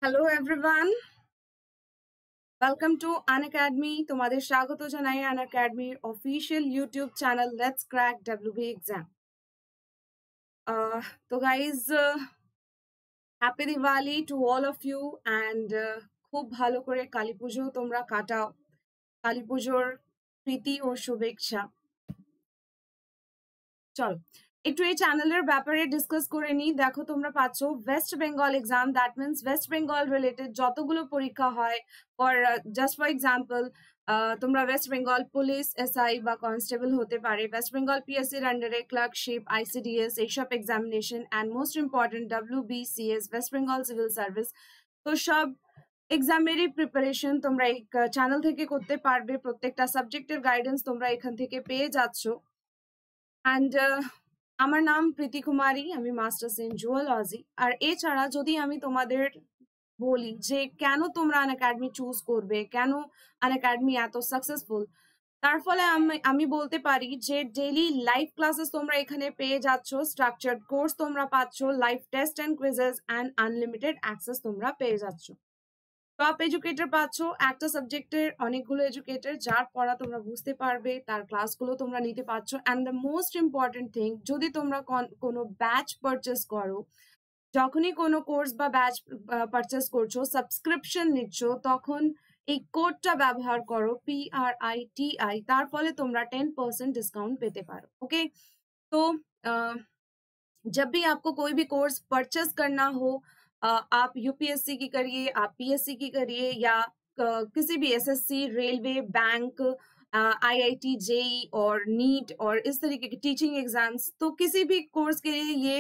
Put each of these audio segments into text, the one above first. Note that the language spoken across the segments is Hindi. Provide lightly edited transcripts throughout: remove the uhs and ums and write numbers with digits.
Hello everyone, welcome to Unacademy. তোমাদের স্বাগত জানাই Unacademy official YouTube channel Let's Crack WB Exam. So guys, happy Diwali to all of you and খুব ভালো করে কালী পুজো তোমরা কাটাও। কালী পুজোর প্রীতি ও শুভেচ্ছা। চলো একটু এই চ্যানেলের ব্যাপারে ডিসকাস করে নি। দেখো তোমরা পাচ্ছ West Bengal exam, that means West Bengal related যতগুলো পরীক্ষা হয় ফর জাস্ট ফর এক্সাম্পল তোমরা ওয়েস্ট বেঙ্গল পুলিশ, এসআই বা কনস্টেবল হতে পারে, ওয়েস্ট বেঙ্গল পিএসসির আন্ডারে ক্লার্কশিপ, আইসিডিএস এইসব examination and most important WBCS West Bengal civil service, তো সব এক্সামেরই প্রিপারেশন তোমরা এই চ্যানেল থেকে করতে পারবে। প্রত্যেকটা সাবজেক্টের গাইডেন্স তোমরা এখান থেকে পেয়ে যাচ্ছ। অ্যান্ড আমার নাম প্রীতি কুমারী, আমি মাস্টার্স ইন জুওলজি। আর এছাড়া যদি আমি তোমাদের বলি যে কেন তোমরা আনএকাডেমি চুজ করবে, কেন আনএকাডেমি এত সাকসেসফুল, তার ফলে আমি বলতে পারি যে ডেইলি লাইভ ক্লাসেস তোমরা এখানে পেয়ে যাচ্ছ, স্ট্রাকচার্ড কোর্স তোমরা পাচ্ছ, live test and quizzes and unlimited access তোমরা পেয়ে যাচ্ছ। টপ এডুকেটর পাচ্ছ, একটা সাবজেক্টের অনেকগুলো এডুকেটর, যার পড়া তোমরা বুঝতে পারবে, তার ক্লাসগুলো তোমরা নিতে পারছো। And the most important thing, যদি তোমরা কোনো ব্যাচ পারচেস করো, যখনই কোনো কোর্স বা ব্যাচ পারচেস করছো, সাবস্ক্রিপশন নিচ্ছ, তখন এই কোডটা ব্যবহার করো PRITI, তার ফলে তোমরা 10% डिस्काउंट पेते पारो। ओके, तो जब भी आपको कोई भी कोर्स परचेस करना हो, आप यूपीएससी की करिए, आप पीएससी की करिए, या किसी भी SSC, railway, bank, IIT, JE और नीट और इस तरीके के टीचिंग एग्जाम्स, तो किसी भी कोर्स के लिए ये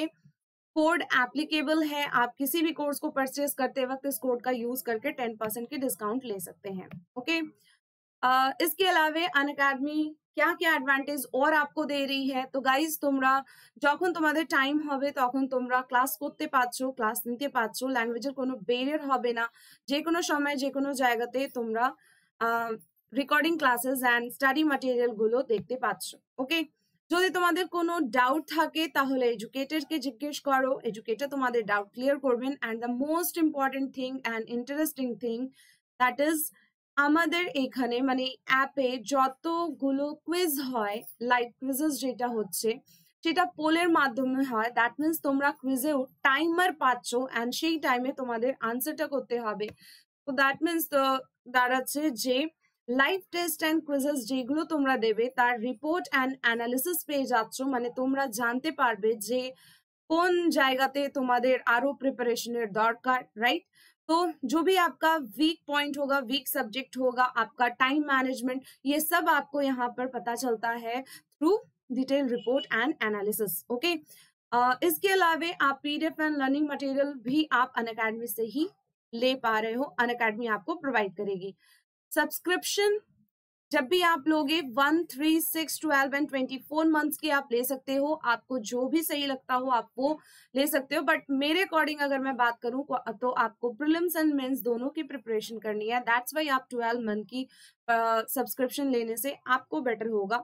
कोड एप्लीकेबल है। आप किसी भी कोर्स को परचेस करते वक्त इस कोड का यूज करके 10% की डिस्काउंट ले सकते हैं। ओके, इसके अलावा अनएकाडमी क्या क्या एडवांटेज और आपको दे रही है, तो गाइज তোমরা যখন তোমাদের টাইম হবে তখন তোমরা ক্লাস করতে পারছো, ক্লাস নিতে পারছো, ল্যাঙ্গুয়েজের কোনো ব্যারিয়ার হবে না, যে কোনো সময় যে কোনো জায়গাতে তোমরা recording classes and study material গুলো দেখতে পাচ্ছ। ওকে, যদি তোমাদের কোনো ডাউট থাকে তাহলে এডুকেটরকে জিজ্ঞেস করো, এডুকেটর তোমাদের ডাউট ক্লিয়ার করবেন। And the most important thing and interesting thing, that is আমাদের এখানে মানে অ্যাপে যতগুলো কুইজ হয়, লাইভ কুইজেস যেটা হচ্ছে সেটা পোলের মাধ্যমে হয়। দ্যাট মিনস তোমরা কুইজেও টাইমার পাচ্ছ অ্যান্ড সেই টাইমে তোমাদের আনসারটা করতে হবে। তো দ্যাট মিনস দাঁড়াচ্ছে যে লাইভ টেস্ট অ্যান্ড কুইজেস যেগুলো তোমরা দেবে তার রিপোর্ট অ্যান্ড অ্যানালিসিস পেয়ে যাচ্ছ, মানে তোমরা জানতে পারবে যে কোন জায়গাতে তোমাদের আরো প্রিপারেশনের दरकार, राइट। तो जो भी आपका वीक पॉइंट होगा, वीक सब्जेक्ट होगा, आपका टाइम मैनेजमेंट, ये सब आपको यहाँ पर पता चलता है through detail report and analysis. Okay, इसके अलावा आप PDF एंड लर्निंग मटेरियल भी आप अनएकाडमी से ही ले पा रहे हो, अनएकाडमी आपको प्रोवाइड करेगी। सब्सक्रिप्शन जब भी आप लोगे 1, 3, 6, 12 एंड 24 मंथ्स के आप ले सकते हो, आपको जो भी सही लगता हो आप वो ले सकते हो। बट मेरे अकॉर्डिंग अगर मैं बात करूं तो आपको प्रीलिम्स एंड मेंस दोनों की प्रिपरेशन करनी है, दैट्स वाई आप 12 मंथ की सब्सक्रिप्शन लेने से आपको बेटर होगा।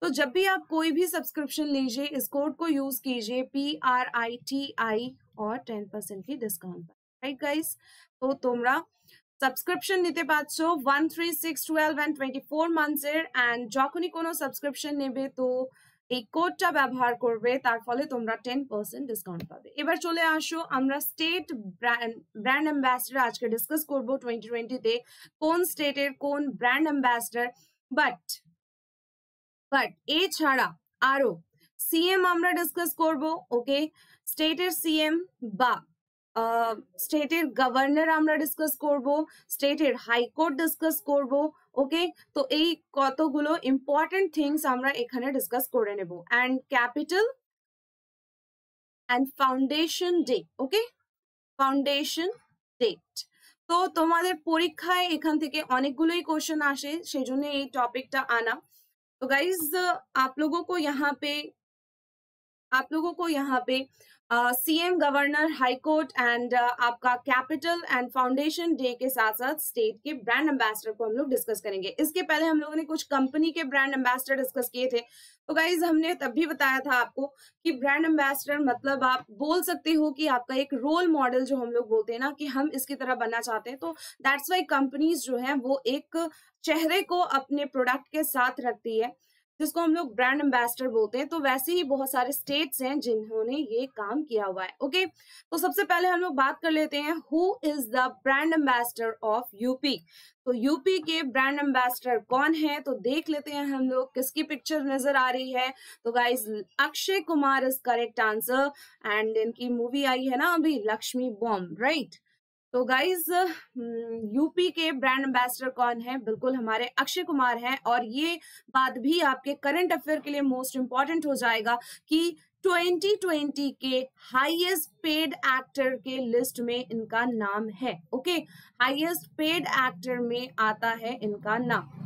तो जब भी आप कोई भी सब्सक्रिप्शन लीजिए, इस कोड को यूज कीजिए PRITI और 10% की डिस्काउंट, राइट गाइस। तो তোমরা সাবস্ক্রিপশন নিতে পারছো 1, 3, 6, 12 এন্ড 24 মান্থসের, অ্যান্ড যখনই কোনো সাবস্ক্রিপশন নেবে তো এই কোডটা ব্যবহার করবে, তার ফলে তোমরা 10% ডিসকাউন্ট পাবে। এবার চলে আসো, আমরা স্টেট ব্র্যান্ড অ্যাম্বাসেডর আজকে ডিসকাস করব 2020 তে কোন স্টেটের কোন ব্র্যান্ড অ্যাম্বাসেডর। বাট এছাড়া আরো সিএম আমরা ডিসকাস করব। ওকে, স্টেটের সিএম বা স্টেটের গভর্নর আমরা ডিসকাস করব, স্টেটের হাইকোর্ট ডিসকাস করব। ওকে, তো এই কতগুলো ইম্পর্টেন্ট থিংস আমরা এখানে ডিসকাস করে নেব। And capital and foundation day. Okay, foundation date. তো তোমাদের পরীক্ষায় এখান থেকে অনেকগুলোই কোশ্চেন আসে, সেই জন্য এই টপিকটা আনা। तो गाइज आप लोगों को यहाँ पे CM, governor, high court and आपका कैपिटल एंड फाउंडेशन डे के साथ साथ स्टेट के ब्रांड एम्बेसडर को हम लोग डिस्कस करेंगे। इसके पहले हम लोगों ने कुछ कंपनी के ब्रांड एम्बेसडर डिस्कस किए थे। तो गाइज हमने तब भी बताया था आपको कि ब्रांड एम्बेसडर मतलब आप बोल सकते हो कि आपका एक रोल मॉडल, जो हम लोग बोलते हैं ना कि हम इसकी तरह बनना चाहते हैं, तो दैट्स वाई कंपनीज जो है वो एक चेहरे को अपने प्रोडक्ट के साथ रखती है, जिसको हम लोग ब्रांड एम्बेसडर बोलते हैं। तो वैसे ही बहुत सारे स्टेट्स हैं जिन्होंने ये काम किया हुआ है। ओके, तो सबसे पहले हम लोग बात कर लेते हैं who is the brand ambassador of UP. तो यूपी के ब्रांड एम्बेसडर कौन है, तो देख लेते हैं हम लोग किसकी पिक्चर नजर आ रही है। तो guys Akshay Kumar is correct answer, and इनकी मूवी आई है ना अभी, लक्ष्मी बॉम्ब, राइट। तो गाइज यूपी के ब्रांड एम्बेसडर कौन है, बिल्कुल हमारे अक्षय कुमार हैं। और ये बात भी आपके करंट अफेयर के लिए मोस्ट इंपॉर्टेंट हो जाएगा कि 2020 के हाईएस्ट पेड एक्टर के लिस्ट में इनका नाम है। ओके, हाईएस्ट पेड एक्टर में आता है इनका नाम।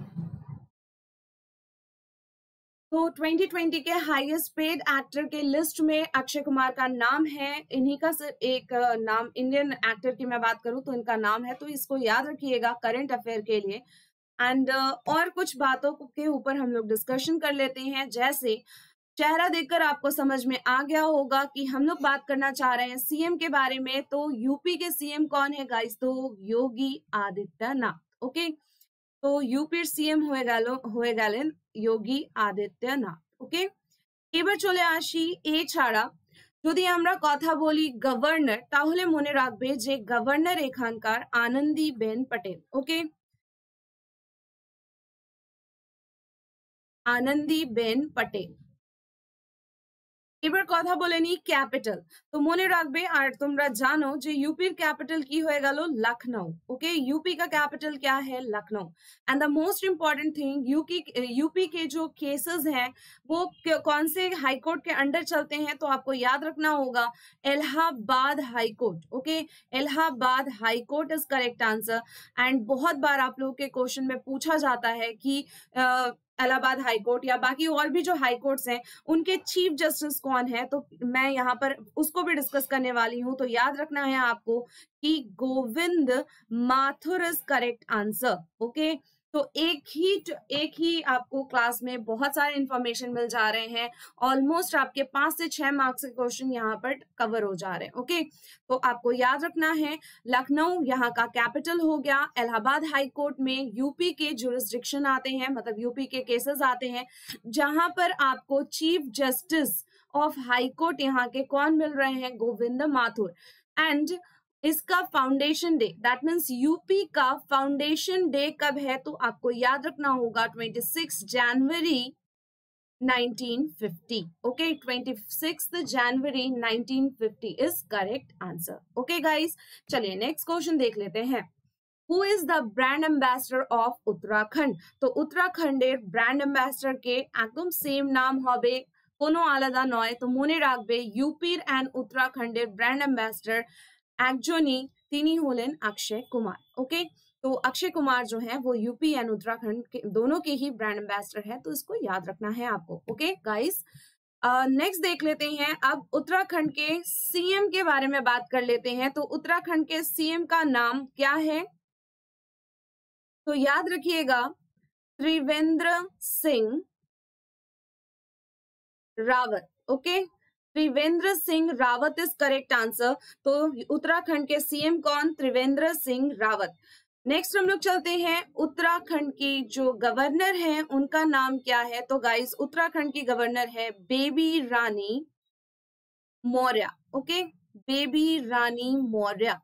तो 2020 के हाईएस्ट पेड एक्टर के लिस्ट में अक्षय कुमार का नाम है। इन्हीं का सिर्फ एक नाम, इंडियन एक्टर की मैं बात करूं तो इनका नाम है, तो इसको याद रखिएगा करंट अफेयर के लिए। एंड और कुछ बातों के ऊपर हम लोग डिस्कशन कर लेते हैं। जैसे चेहरा देखकर आपको समझ में आ गया होगा कि हम लोग बात करना चाह रहे हैं सीएम के बारे में। तो यूपी के सीएम कौन है गाइस, तो योगी आदित्यनाथ। ओके, तो यूपीর সিএম হয়ে গেলেন যোগী আদিত্যনাথ। ওকে, এবার চলে আসি এছাড়া যদি আমরা কথা বলি গভর্নর, তাহলে মনে রাখবে যে গভর্নর এখানকার আনন্দীবেন পটেল। ওকে, আনন্দীবেন পটেল। এবার কথা বলে নি ক্যাপিটাল। তো মনে রাখবে আর তোমরা জানো যে यूपीর ক্যাপিটাল কি হয়ে গেল, लखनऊ। ओके, यूपी का कैपिटल क्या है, Lucknow. And the most important thing, UP के जो केसेस हैं वो कौन से हाई कोर्ट के अंडर चलते हैं, तो आपको याद रखना होगा Allahabad high court. Okay, Allahabad high court is correct answer. And बहुत बार आप लोगों के क्वेश्चन में पूछा जाता है कि इलाहाबाद हाई कोर्ट या बाकी और भी जो हाई कोर्ट्स हैं उनके चीफ जस्टिस कौन है, तो मैं यहाँ पर उसको भी डिस्कस करने वाली हूँ। तो याद रखना है आपको कि Govind Mathur is correct answer. Okay, तो एक ही आपको क्लास में बहुत सारे इंफॉर्मेशन मिल जा रहे हैं। ऑलमोस्ट आपके 5 से 6 मार्क्स के क्वेश्चन यहाँ पर कवर हो जा रहे हैं। ओके, तो आपको याद रखना है लखनऊ यहाँ का कैपिटल हो गया। इलाहाबाद हाई कोर्ट में यूपी के जुरिस्डिक्शन आते हैं, मतलब यूपी के केसेस आते हैं, जहां पर आपको chief justice of high court यहाँ के कौन मिल रहे हैं, गोविंद माथुर। एंड इसका foundation day, that means UP का फाउंडेशन डे कब है, तो आपको याद रखना होगा 26 जनवरी 1950। Okay, 26 January 1950 is correct answer. Okay guys, चलिए नेक्स्ट क्वेश्चन देख लेते हैं। Who is the brand ambassador of Uttarakhand. तो उत्तराखंडेर ब्रांड एम्बेसडर के एकदम सेम नाम হবে, কোনো আলাদা নয়। তো মনে রাখবে ইউপির এন্ড উত্তরাখণ্ডের ব্র্যান্ড অ্যাম্বাসেডর একজনই, তিনি হলেন अक्षय कुमार। ओके, तो अक्षय कुमार जो है वो यूपी एंड उत्तराखंड के दोनों के ही ब्रांड एम्बेसडर है, तो इसको याद रखना है आपको। ओके गाइस, नेक्स्ट देख लेते हैं। अब उत्तराखंड के सीएम के बारे में बात कर लेते हैं। तो उत्तराखंड के सीएम का नाम क्या है, तो याद रखिएगा Trivendra Singh Rawat. Okay, Trivendra Singh Rawat is correct answer. तो उत्तराखंड के सीएम कौन, त्रिवेंद्र सिंह रावत। नेक्स्ट हम लोग चलते हैं, उत्तराखंड की जो गवर्नर हैं उनका नाम क्या है। तो गाइस उत्तराखंड की गवर्नर है बेबी रानी मौर्य। ओके, बेबी रानी मौर्य।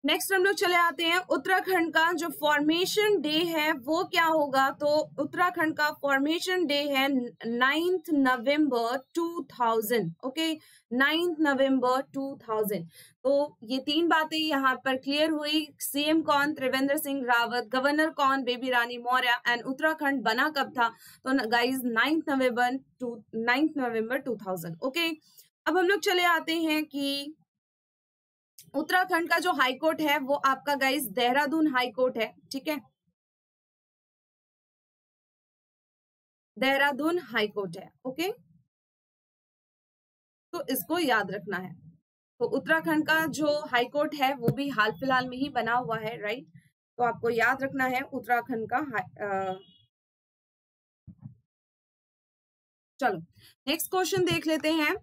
नेक्स्ट हम लोग चले आते हैं, उत्तराखंड का जो फॉर्मेशन डे है वो क्या होगा। तो उत्तराखंड का फॉर्मेशन डे है 9 नवंबर 2000। ओके, 9 नवंबर 2000। तो ये तीन बातें यहाँ पर क्लियर हुई। सीएम कौन, त्रिवेंद्र सिंह रावत। गवर्नर कौन, बेबी रानी मौर्य। एंड उत्तराखंड बना कब था, तो गाइज 9 नवंबर 2000। ओके, अब हम लोग चले आते हैं कि उत्तराखंड का जो हाई कोर्ट है वो आपका गाइस देहरादून हाई कोर्ट है। ठीक है, देहरादून हाई कोर्ट है। ओके, तो इसको याद रखना है। तो उत्तराखंड का जो हाई कोर्ट है वो भी हाल फिलहाल में ही बना हुआ है, राइट। तो आपको याद रखना है उत्तराखंड का चलो नेक्स्ट क्वेश्चन देख लेते हैं।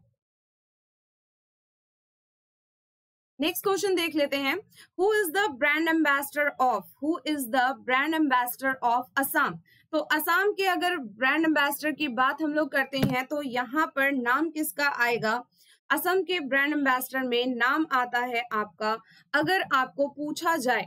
नेक्स्ट क्वेश्चन देख लेते हैं। Who is the brand ambassador of Assam. तो असम के अगर ब्रांड एम्बेसडर की बात हम लोग करते हैं तो यहाँ पर नाम किसका आएगा? असम के ब्रांड एम्बेसडर में नाम आता है आपका, अगर आपको पूछा जाए,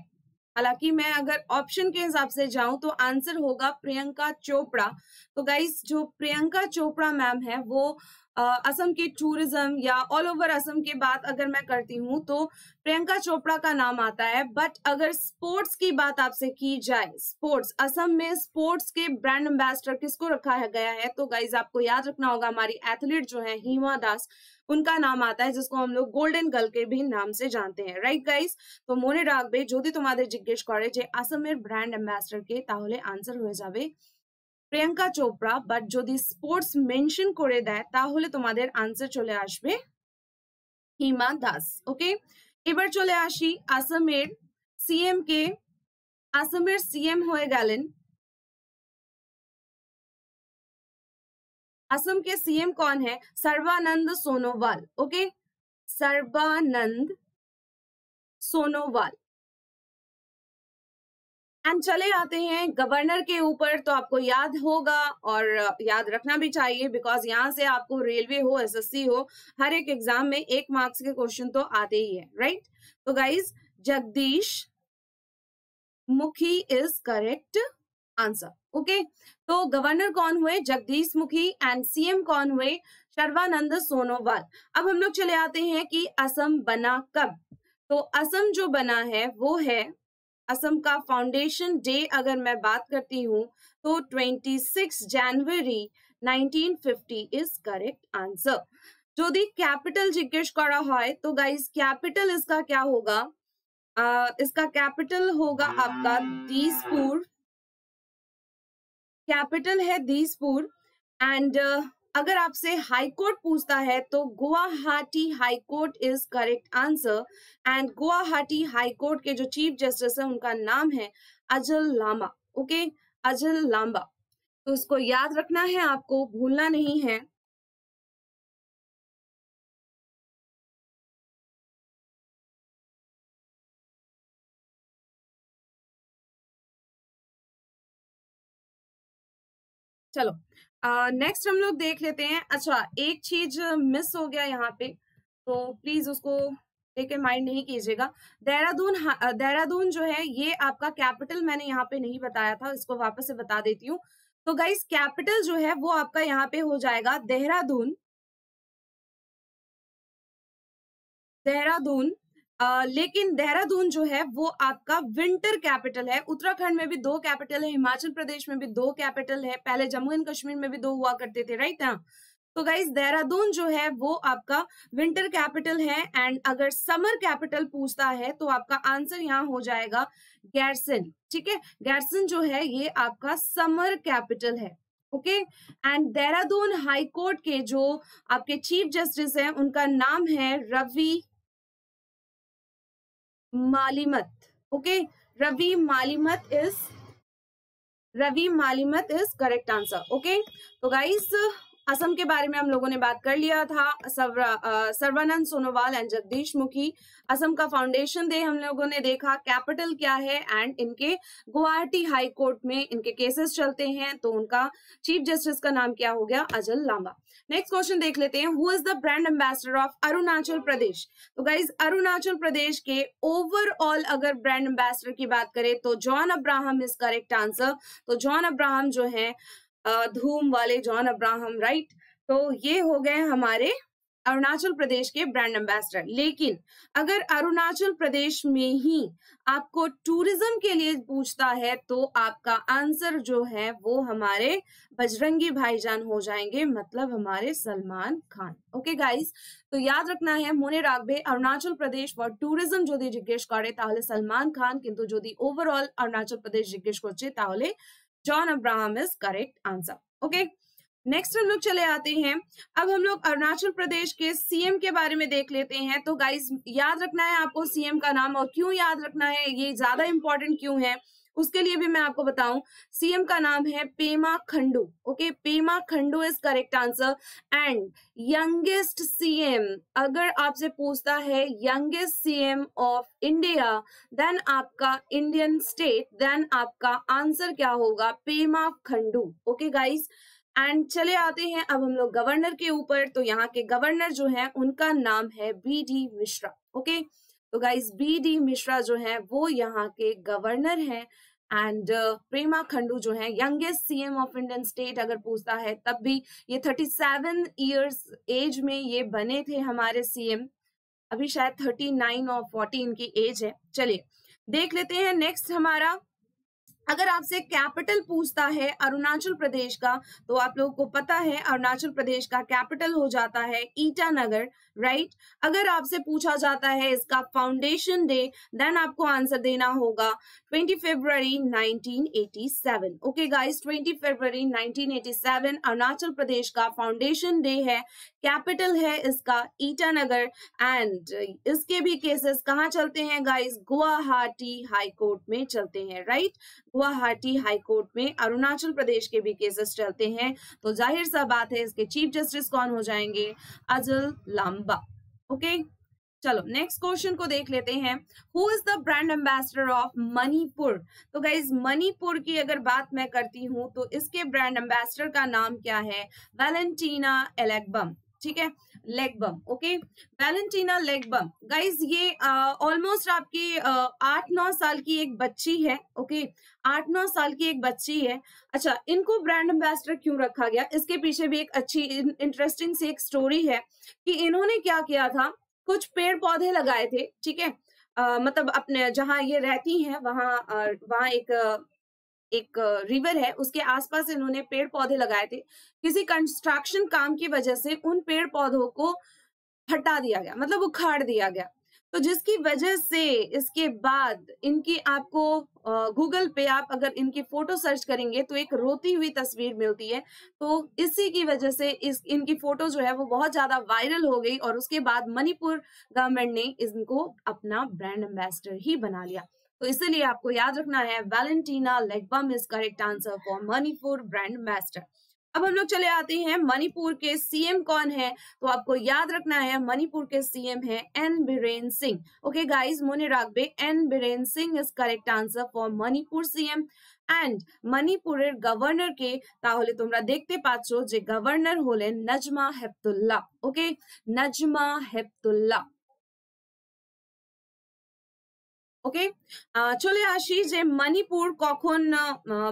हालांकि मैं अगर ऑप्शन के हिसाब से जाऊं तो आंसर होगा प्रियंका चोपड़ा। तो गाइस जो प्रियंका चोपड़ा मैम है वो असम के टूरिज्म या ऑल ओवर असम की बात अगर मैं करती हूँ तो प्रियंका चोपड़ा का नाम आता है। बट अगर स्पोर्ट्स की बात आपसे की जाए, स्पोर्ट्स, असम में स्पोर्ट्स के ब्रांड एम्बेसडर किसको रखा गया है, तो गाइज आपको याद रखना होगा हमारी एथलीट जो है हिमा दास, उनका नाम आता है, जिसको हम लोग गोल्डन गर्ल के भी नाम से जानते हैं, राइट गाइज। तो মনে রাখবে যদি তোমাদের জিজ্ঞেস করে যে আসামের ব্র্যান্ড অ্যাম্বাসেডর কে, তাহলে আনসার হয়ে যাবে প্রিয়াঙ্কা চোপড়া। বাট যদি স্পোর্টস মেনশন করে দেয় তাহলে তোমাদের আনসার চলে আসবে হিমা দাস। ওকে, এবার চলে আসি আসামের সিএম কে। আসামের সিএম হয়ে গেলেন, असम के सीएम कौन है? सर्बानंद सोनोवाल। ओके, सर्बानंद सोनोवाल। एंड चले आते हैं गवर्नर के ऊपर। तो आपको याद होगा और याद रखना भी चाहिए, बिकॉज यहाँ से आपको रेलवे हो, एसएससी हो, हर एक एग्जाम में 1 मार्क्स के क्वेश्चन तो आते ही है, राइट। तो guys Jagdish Mukhi is correct answer. Okay, तो गवर्नर कौन हुए? जगदीश मुखी। एंड सीएम कौन हुए? सर्बानंद सोनोवाल। अब हम लोग चले आते हैं कि असम बना कब। तो असम जो बना है वो है, असम का फाउंडेशन डे अगर मैं बात करती हूँ तो 26 जनवरी 1950 इज करेक्ट आंसर। যদি कैपिटल जिज्ञेस करा है तो गाइस कैपिटल इसका क्या होगा? इसका कैपिटल होगा आपका दीसपुर, कैपिटल है दीसपुर। एंड अगर आपसे हाई कोर्ट पूछता है तो Guwahati high court is correct answer. And Guwahati high court के जो चीफ जस्टिस है उनका नाम है अजल लांबा। ओके, अजल लांबा। तो उसको याद रखना है, आपको भूलना नहीं है। चलो नेक्स्ट हम लोग देख लेते हैं। अच्छा, एक चीज मिस हो गया यहाँ पे, तो प्लीज उसको लेके माइंड नहीं कीजिएगा। देहरादून जो है ये आपका कैपिटल मैंने यहाँ पे नहीं बताया था, इसको वापस से बता देती हूँ। तो गाइस कैपिटल जो है वो आपका यहाँ पे हो जाएगा देहरादून। देहरादून लेकिन देहरादून जो है वो आपका विंटर कैपिटल है। उत्तराखंड में भी 2 कैपिटल है, हिमाचल प्रदेश में भी 2 कैपिटल है, पहले जम्मू एंड कश्मीर में भी 2 हुआ करते थे, राइट ना। तो गाइस देहरादून जो है वो आपका विंटर कैपिटल है। एंड अगर समर कैपिटल पूछता है तो आपका आंसर यहाँ हो जाएगा गैरसन। ठीक है, गैरसन जो है ये आपका समर कैपिटल है। Okay, and Dehradun high court के जो आपके चीफ जस्टिस हैं उनका नाम है Ravi Malimath. Okay, Ravi Malimath is correct answer. Okay, तो गाइस असम के बारे में हम लोगों ने बात कर लिया था। सर्बानंद सोनोवाल एंड जगदीश मुखी। असम का फाउंडेशन डे हम लोगों ने देखा, कैपिटल क्या है, एंड इनके गुवाहाटी हाई कोर्ट में इनके केसेस चलते हैं, तो उनका चीफ जस्टिस का नाम क्या हो गया? अजल लांबा। नेक्स्ट क्वेश्चन देख लेते हैं। Who is the brand ambassador of Arunachal Pradesh? तो गाइज अरुणाचल प्रदेश के ओवरऑल अगर ब्रांड एम्बेसडर की बात करें तो John Abraham is correct answer. तो जॉन अब्राहम जो है धूम वाले जॉन अब्राहम, राइट। तो ये हो गए हमारे अरुणाचल प्रदेश के ब्रांड एम्बेसडर। लेकिन अगर अरुणाचल प्रदेश में ही आपको टूरिज्म के लिए पूछता है तो आपका आंसर जो है वो हमारे बजरंगी भाईजान हो जाएंगे, मतलब हमारे सलमान खान। ओके गाइस, तो याद रखना है মনে রাখবে अरुणाचल प्रदेश फॉर टूरिज्म যদি জিজ্ঞেস করে তাহলে सलमान खान, কিন্তু যদি ওভারঅল अरुणाचल प्रदेश জিজ্ঞেস করছে তাহলে John Abraham is correct answer. Okay, next हम लोग चले आते हैं, अब हम लोग अरुणाचल प्रदेश के सीएम के बारे में देख लेते हैं। तो गाइस याद रखना है आपको सीएम का नाम, और क्यों याद रखना है, ये ज्यादा इंपॉर्टेंट क्यों है उसके लिए भी मैं आपको बताऊं। सीएम का नाम है Pema Khandu. Okay, Pema Khandu is correct answer. And youngest CM, अगर आपसे पूछता है youngest CM of India, then आपका इंडियन स्टेट, देन आपका आंसर क्या होगा, Pema Khandu. Okay guys, and चले आते हैं अब हम लोग गवर्नर के ऊपर। तो यहाँ के गवर्नर जो है उनका नाम है बी.डी. मिश्रा। ओके, तो गाइस बी.डी. मिश्रा जो है वो यहाँ के गवर्नर हैं। एंड पेमा खंडू जो है youngest CM of Indian state, अगर पूछता है तब भी ये 37 इयर्स एज में ये बने थे हमारे सीएम। अभी शायद 39 और 40 इनकी एज है। चलिए देख लेते हैं नेक्स्ट हमारा। अगर आपसे कैपिटल पूछता है अरुणाचल प्रदेश का, तो आप लोगों को पता है अरुणाचल प्रदेश का कैपिटल हो जाता है ईटानगर, राइट। अगर आपसे पूछा जाता है इसका फाउंडेशन डे, देन आपको आंसर देना होगा 20 फरवरी 1987। ओके गाइस, 20 फरवरी 1987 अरुणाचल प्रदेश का फाउंडेशन डे है। कैपिटल है इसका ईटानगर। एंड इसके भी केसेस कहाँ चलते हैं गाइस, गुवाहाटी हाई कोर्ट में चलते हैं, राइट। गुवाहाटी हाई कोर्ट में अरुणाचल प्रदेश के भी केसेस चलते हैं। तो जाहिर सा बात है इसके चीफ जस्टिस कौन हो जाएंगे, अजल लांबा। ओके, चलो नेक्स्ट क्वेश्चन को देख लेते हैं। Who is the brand ambassador of Manipur. तो गाइज मणिपुर की अगर बात मैं करती हूँ तो इसके ब्रांड एम्बेसडर का नाम क्या है, वैलेंटीना एलेग्बम। ठीक है, लेग्बम। ओके, वैलेंटीना लेग्बम। गाइज ये ऑलमोस्ट आपकी 8-9 साल की एक बच्ची है। ओके, 8-9 साल की एक बच्ची है। अच्छा, इनको ब्रांड एम्बेसडर क्यों रखा गया, इसके पीछे भी एक अच्छी इंटरेस्टिंग सी एक स्टोरी है कि इन्होंने क्या किया था, कुछ पेड़ पौधे लगाए थे। ठीक है, मतलब अपने जहां ये रहती हैं वहां एक रिवर है, उसके आसपास इन्होंने पेड़ पौधे लगाए थे। किसी कंस्ट्रक्शन काम की वजह से उन पेड़ पौधों को हटा दिया गया, मतलब उखाड़ दिया गया। तो जिसकी वजह से इसके बाद इनकी आपको गूगल पे आप अगर इनकी फोटो सर्च करेंगे तो एक रोती हुई तस्वीर मिलती है। तो इसी की वजह से इनकी फोटो जो है वो बहुत ज्यादा वायरल हो गई, और उसके बाद मणिपुर गवर्नमेंट ने इनको अपना ब्रांड एम्बेसडर ही बना लिया। तो इसलिए आपको याद रखना है Valentina Elangbam is correct answer for Manipur brand ambassador. अब हम लोग चले आते हैं मणिपुर के सीएम कौन है। तो आपको याद रखना है मणिपुर के सीएम है N Biren Singh. Okay guys, मोने राखबे N Biren Singh is correct answer for Manipur CM. And मणिपुरेर गवर्नर के ताहले তোমরা দেখতে পাচ্ছো যে গভর্নর হলেন নাজমা হেপতুল্লাহ। ওকে, নাজমা হেপতুল্লাহ। ওকে, চলে আসি যে মণিপুর কখন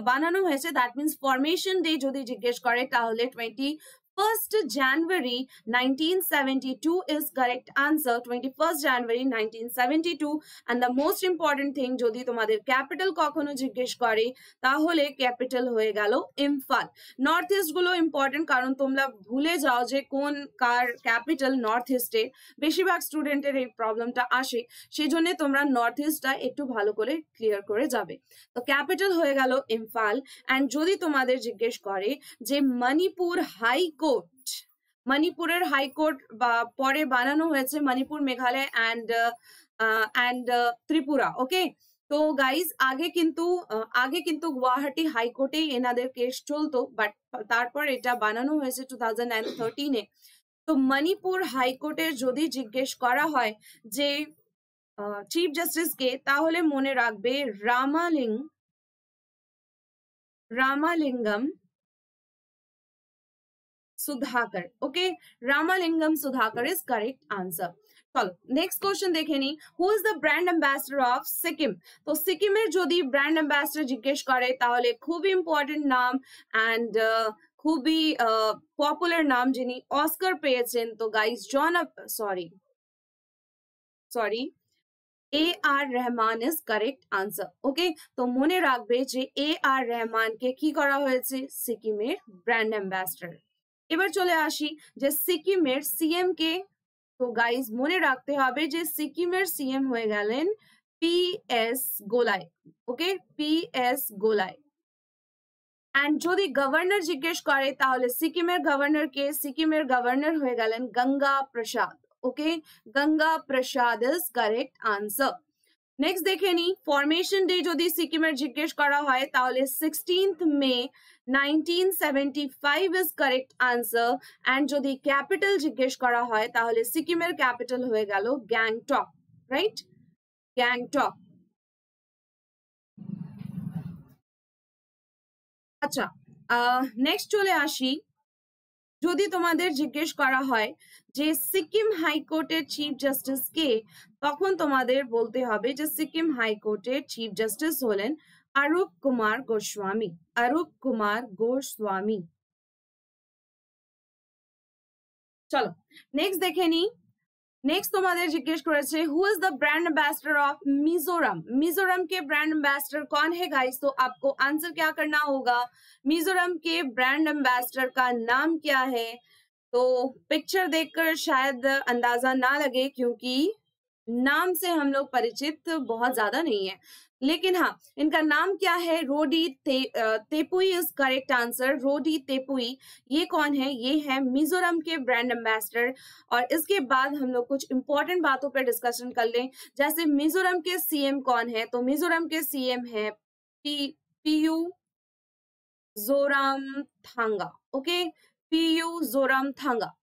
বানানো হয়েছে, দ্যাট মিন্স ফরমেশন ডে যদি জিজ্ঞেস করে তাহলে 21st January 1972 is correct answer, 21st January 1972। and the most important thing যদি তোমাদের ক্যাপিটাল কখনো জিজ্ঞেস করে তাহলে ক্যাপিটাল হয়ে গেল ইম্ফল। নর্থ ইস্ট গুলো ইম্পর্টেন্ট, কারণ তোমরা ভুলে যাও যে কোন কার ক্যাপিটাল নর্থ ইস্টে, বেশিরভাগ স্টুডেন্টের এই প্রবলেমটা আসে, সেই জন্য তোমরা নর্থ ইস্টটা একটু ভালো করে ক্লিয়ার করে যাবে। তো ক্যাপিটাল হয়ে গেল ইম্ফল। এন্ড যদি তোমাদের জিজ্ঞেস করে যে মণিপুর হাইকোর্ট, মণিপুরের হাইকোর্ট পরে বানানো হয়েছে মণিপুর, মেঘালয় এন্ড ত্রিপুরা। ওকে, তো গাইজ আগে কিন্তু গুয়াহাটি হাইকোর্টেই এনাদের কেস চলতো, বাট তারপর এটা বানানো হয়েছে 2013-এ। তো মণিপুর হাইকোর্টের যদি জিজ্ঞেস করা হয় যে চিফ জাস্টিস কে, তাহলে মনে রাখবে Ramalingam Sudhakar. Okay, Ramalingam Sudhakar is correct answer. चलो नेक्स्ट क्वेश्चन देखे नी, who is the brand ambassador of Sikkim. तो सिक्किमेर যদি ব্র্যান্ড অ্যাম্বাসেডর জিজ্ঞেস করে তাহলে খুব ইম্পর্টেন্ট নাম এন্ড খুবই পপুলার নাম, যিনি অস্কার পেয়েছেন। তো guys sorry A.R. Rahman is correct answer. Okay, তো মনে রাখবে যে A.R. রহমানকে কি করা হয়েছে, সিকিমের ব্র্যান্ড অ্যাম্বাসেডর। এবার চলে আসি যে সিকিমের সিএম কে। তো গাইজ মনে রাখতে হবে যে সিকিমের সিএম হয়ে গেলেন পি.এস. গোলাই। ওকে, পি.এস. গোলাই। এন্ড যদি গভর্নর জিজ্ঞেস করে তাহলে সিকিমের গভর্নর হয়ে গেলেন Ganga Prasad. Okay, Ganga Prasad is correct answer. Next দেখে নি, ফরমেশন ডে যদি সিকিমের জিজ্ঞেস করা হয় তাহলে 16th May 1975 is correct answer. And যদি ক্যাপিটাল জিজ্ঞেস করা হয় তাহলে সিকিমের ক্যাপিটাল হয়ে গেল গ্যাংটক, রাইট, গ্যাংটক। আচ্ছা, নেক্সট চলে আসি, যদি তোমাদের জিজ্ঞেস করা হয় যে সিকিম হাইকোর্টের চিফ জাস্টিস কে, তখন তোমাদের বলতে হবে যে সিকিম হাইকোর্টের চিফ জাস্টিস হলেন অরূপ কুমার গোস্বামী, অরূপ কুমার গোস্বামী। চলো নেক্সট দেখে নি। नेक्स्ट तुम्हारे जिज्ञेस करेছে who is the brand ambassador of Mizoram. Mizoram के ब्रांड एम्बेसडर कौन है गाइस? तो आपको आंसर क्या करना होगा, मिजोरम के ब्रांड एम्बेसडर का नाम क्या है? तो पिक्चर देखकर शायद अंदाजा ना लगे क्योंकि नाम से हम लोग परिचित बहुत ज्यादा नहीं है, लेकिन हाँ इनका नाम क्या है, रोडी तेपुई इज करेक्ट आंसर, रोडी तेपुई। ये कौन है? ये है मिजोरम के ब्रांड एम्बेसडर। और इसके बाद हम लोग कुछ इंपॉर्टेंट बातों पर डिस्कशन कर लें, जैसे मिजोरम के सीएम कौन है? तो मिजोरम के सीएम है पीयू जोरामथांगा। ओके, पीयू जोरामथांगा।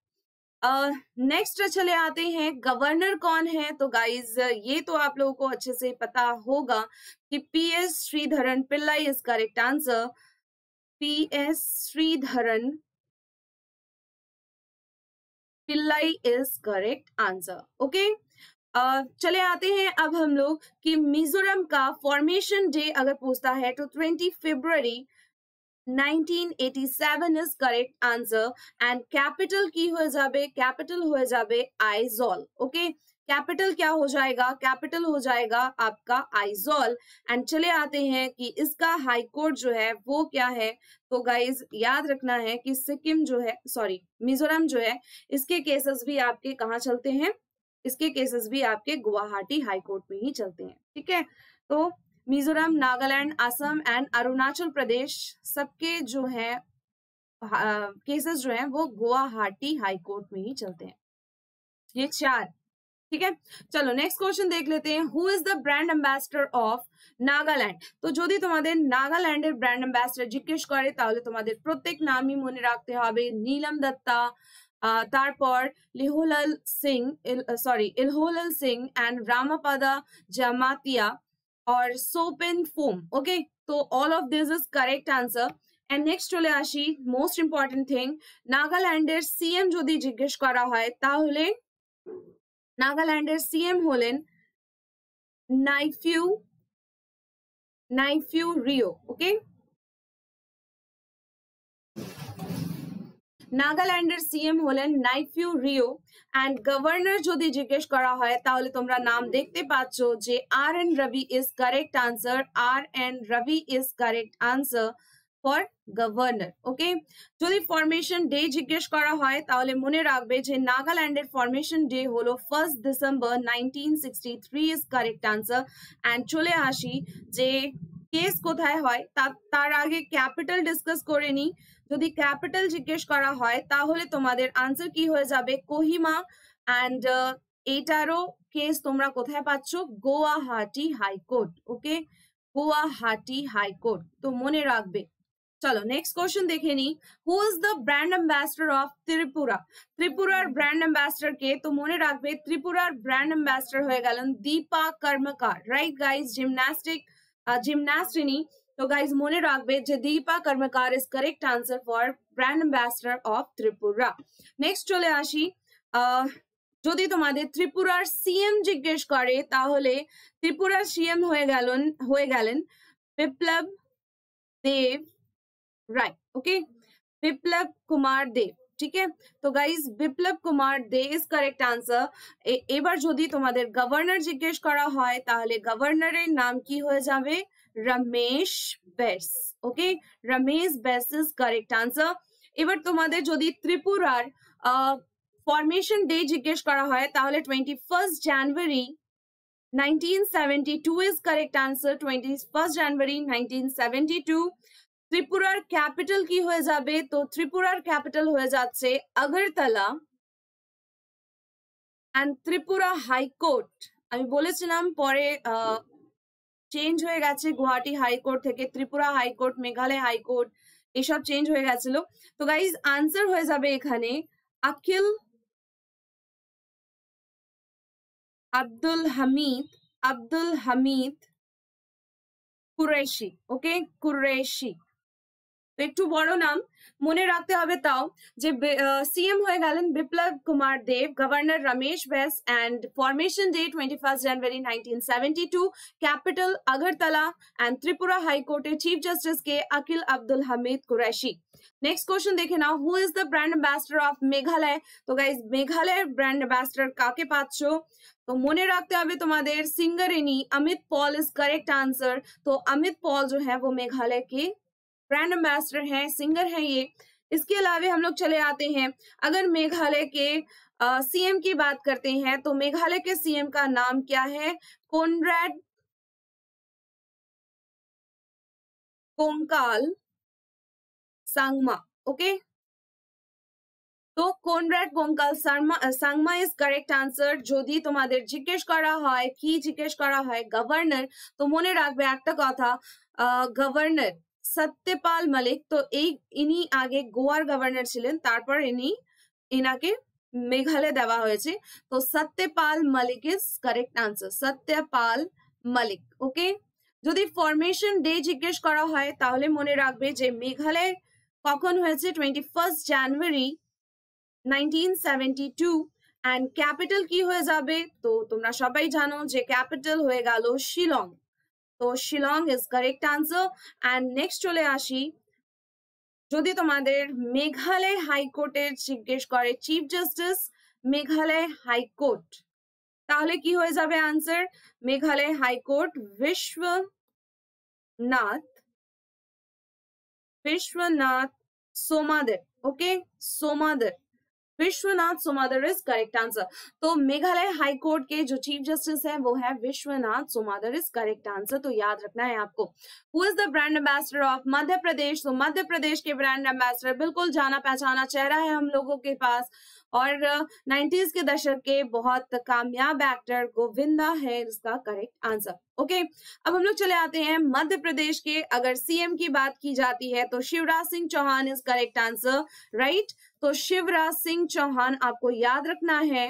नेक्स्ट चले आते हैं, गवर्नर कौन है? तो गाइज ये तो आप लोगों को अच्छे से पता होगा कि PS Sreedharan Pillai is correct answer, PS Sreedharan Pillai is correct answer. Okay, चले आते हैं अब हम लोग कि मिजोरम का फॉर्मेशन डे अगर पूछता है तो 20 फरवरी 1987 is correct answer। and capital की हो जाबे, कैपिटल हो जाबे आइजॉल। ओके, कैपिटल क्या हो जाएगा? कैपिटल हो जाएगा आपका आइजॉल। एंड चले आते हैं कि इसका हाई कोर्ट जो है वो क्या है? तो गाइज याद रखना है कि सिक्किम जो है, सॉरी मिजोरम जो है, इसके केसेस भी आपके कहाँ चलते हैं? इसके केसेस भी आपके गुवाहाटी हाई कोर्ट में ही चलते हैं, ठीक है। तो मिजोरम, नागालैंड, असम एंड अरुणाचल प्रदेश सबके जो है केसेस जो हैं वो गुवाहाटी हाई कोर्ट में ही चलते हैं। ये 4, ठीक है। चलो नेक्स्ट क्वेश्चन देख लेते हैं, who is the brand ambassador of Nagaland. तो যদি তোমাদের নাগাল্যান্ডের ব্র্যান্ড অ্যাম্বাসেডর জিজ্ঞেস করে তাহলে তোমাদের প্রত্যেক নামই মনে রাখতে হবে, নীলম দত্তা, তারপর লিহোলাল সিং, ইলহোলাল সিং এন্ড রামাপাদা জামাতিয়া और सोपेन फोम। ओके, तो all of this is correct answer. And next चले आसि मोस्ट इम्पोर्टेंट थिंग, नागालैंडेर सीएम যদি জিজ্ঞেস করা হয় তাহলে নাগাল্যান্ডের सीएम হলেন নাইফিউ রিও। ওকে, নাগাল্যান্ডের सीएम হলেন নাইফিউ রিও। এন্ড গভর্নর যদি জিজ্ঞেস করা হয় তাহলে তোমরা নাম দেখতে পাচ্ছ যে R N Ravi is correct answer, R N Ravi is correct answer for governor. Okay, যদি ফরমেশন ডে জিজ্ঞেস করা হয় তাহলে মনে রাখবে যে নাগাল্যান্ডের ফরমেশন ডে হলো 1 December 1963 is correct answer. And চলে আসি যে কেস কোথায় হয় তার আগে ক্যাপিটাল ডিসকাস করে নি। যদি ক্যাপিটাল জিজ্ঞেস করা হয় তাহলে তোমাদের আনসার কি হয়ে যাবে? কোহিমা। এন্ড এইটারও কেস তোমরা কোথায় পাচ্ছ? গুয়াহাটি হাইকোর্ট। ওকে, গুয়াহাটি হাইকোর্ট, তো মনে রাখবে। চলো নেক্সট কোশ্চেন দেখে নি, who is the brand ambassador of Tripura. ত্রিপুরার ব্র্যান্ড অ্যাম্বাসেডর কে? তো মনে রাখবে ত্রিপুরার ব্র্যান্ড অ্যাম্বাসেডর হয়ে গেলেন Dipa Karmakar, right guys, gymnast ইনি। तो गाइज মনে রাখবে যে Dipa Karmakar is correct answer for brand ambassador of Tripura. Next চলে আসি, যদি তোমাদের ত্রিপুরার সিএম জিজ্ঞেস করে তাহলে ত্রিপুরার সিএম হয়ে গেলেন বিপ্লব দেব রায়। ওকে, বিপ্লব কুমার দেব, ঠিক है। তো guys Biplab Kumar Deb is correct answer. এবার যদি তোমাদের গভর্নর জিজ্ঞেস করা হয় তাহলে গভর্নরের নাম কি হয়ে যাবে? Ramesh base. Okay, Ramesh base is correct answer. এবার তোমাদের যদি ত্রিপুরার ফরমেশন ডে জিজ্ঞেস করা হয় তাহলে 21 জানুয়ারি 1972 ইজ কারেক্ট আনসার, 21 জানুয়ারি 1972। ত্রিপুরার ক্যাপিটাল কি হয়ে যাবে? তো ত্রিপুরার ক্যাপিটাল হয়ে যাচ্ছে আগরতলা। অ্যান্ড ত্রিপুরা হাইকোর্ট, আমি বলেছিলাম পরে চেঞ্জ হয়ে গেছে, গুয়াহাটি হাইকোর্ট থেকে ত্রিপুরা হাইকোর্ট, মেঘালয় হাইকোর্ট এসব চেঞ্জ হয়ে গেছিল। তো গাইজ আনসার হয়ে যাবে এখানে আকিল আব্দুল হামিদ কুরেশি। ওকে, কুরেশি তো একটু বড় নাম, মনে রাখতে হবে। তাও যে সিএম হয়ে গেলেন Biplab Kumar Deb, governor Ramesh Bais, and formation day 21 जनवरी 1972, capital Agartala, and Tripura high कोर्टे चीफ जस्टिस के अकिल अब्दुल हमीद कुरैशी। नेक्स्ट क्वेश्चन देखे ना, who is the brand ambassador of Meghalaya? तो गाइज मेघालय ब्रांड एम्बेसडर काके पाচ্ছো? तो মনে রাখতে হবে তোমাদের Singareni Amit Paul is correct answer. तो अमित पॉल जो है वो मेघालय के ब्रांड एम्बेसडर हैं, सिंगर हैं ये। इसके अलावा हम लोग चले आते हैं, अगर मेघालय के सीएम की बात करते हैं तो मेघालय के सीएम का नाम क्या है? कोनराड कोंकाल सांगमा। ओके, তো কোনরাড কোঙ্কাল সাংমা ইজ কারেক্ট আনসার। যদি তোমাদের জিজ্ঞেস করা হয় কি জিজ্ঞেস করা হয় গভর্নর, তো মনে রাখবে একটা কথা, গভর্নর সত্যপাল মলিক, তো ইনি আগে গোয়ার গভর্নর ছিলেন, তারপর ইনাকে মেঘালয় দেওয়া হয়েছে। তো Satyapal Malik is correct answer, Satyapal Malik. Okay, যদি ফরমেশন ডে জিজ্ঞেস করা হয় তাহলে মনে রাখবে যে মেঘালয় কখন হয়েছে, 21 জানুয়ারি 1972, এন্ড ক্যাপিটাল কি হয়ে যাবে? তো তোমরা সবাই জানো যে ক্যাপিটাল হয়ে গেল শিলং। তো Shillong is correct answer. And next চলে আসি, যদি তোমাদের মেঘালয় হাইকোর্টের জিজ্ঞেস করে চিফ জাস্টিস মেঘালয় হাইকোর্ট, তাহলে কি হয়ে যাবে answer? Meghalaya high court Vishwanath Somadder. Okay, Somadder, Vishwanath Somadder is correct answer. तो मेघालय हाईकोर्ट के जो चीफ जस्टिस है वो है Vishwanath Somadder is correct answer. तो याद रखना है आपको। Who is the brand ambassador of Madhya Pradesh? तो मध्य प्रदेश के ब्रांड एम्बेसडर बिल्कुल जाना पहचाना चेहरा है हम लोगों के पास, और 90s के दशक के बहुत कामयाब एक्टर गोविंदा है इसका करेक्ट आंसर। ओके, अब हम लोग चले आते हैं मध्य प्रदेश के, अगर सीएम की बात की जाती है तो Shivraj Singh Chouhan is correct answer, right. तो शिवराज सिंह चौहान आपको याद रखना है।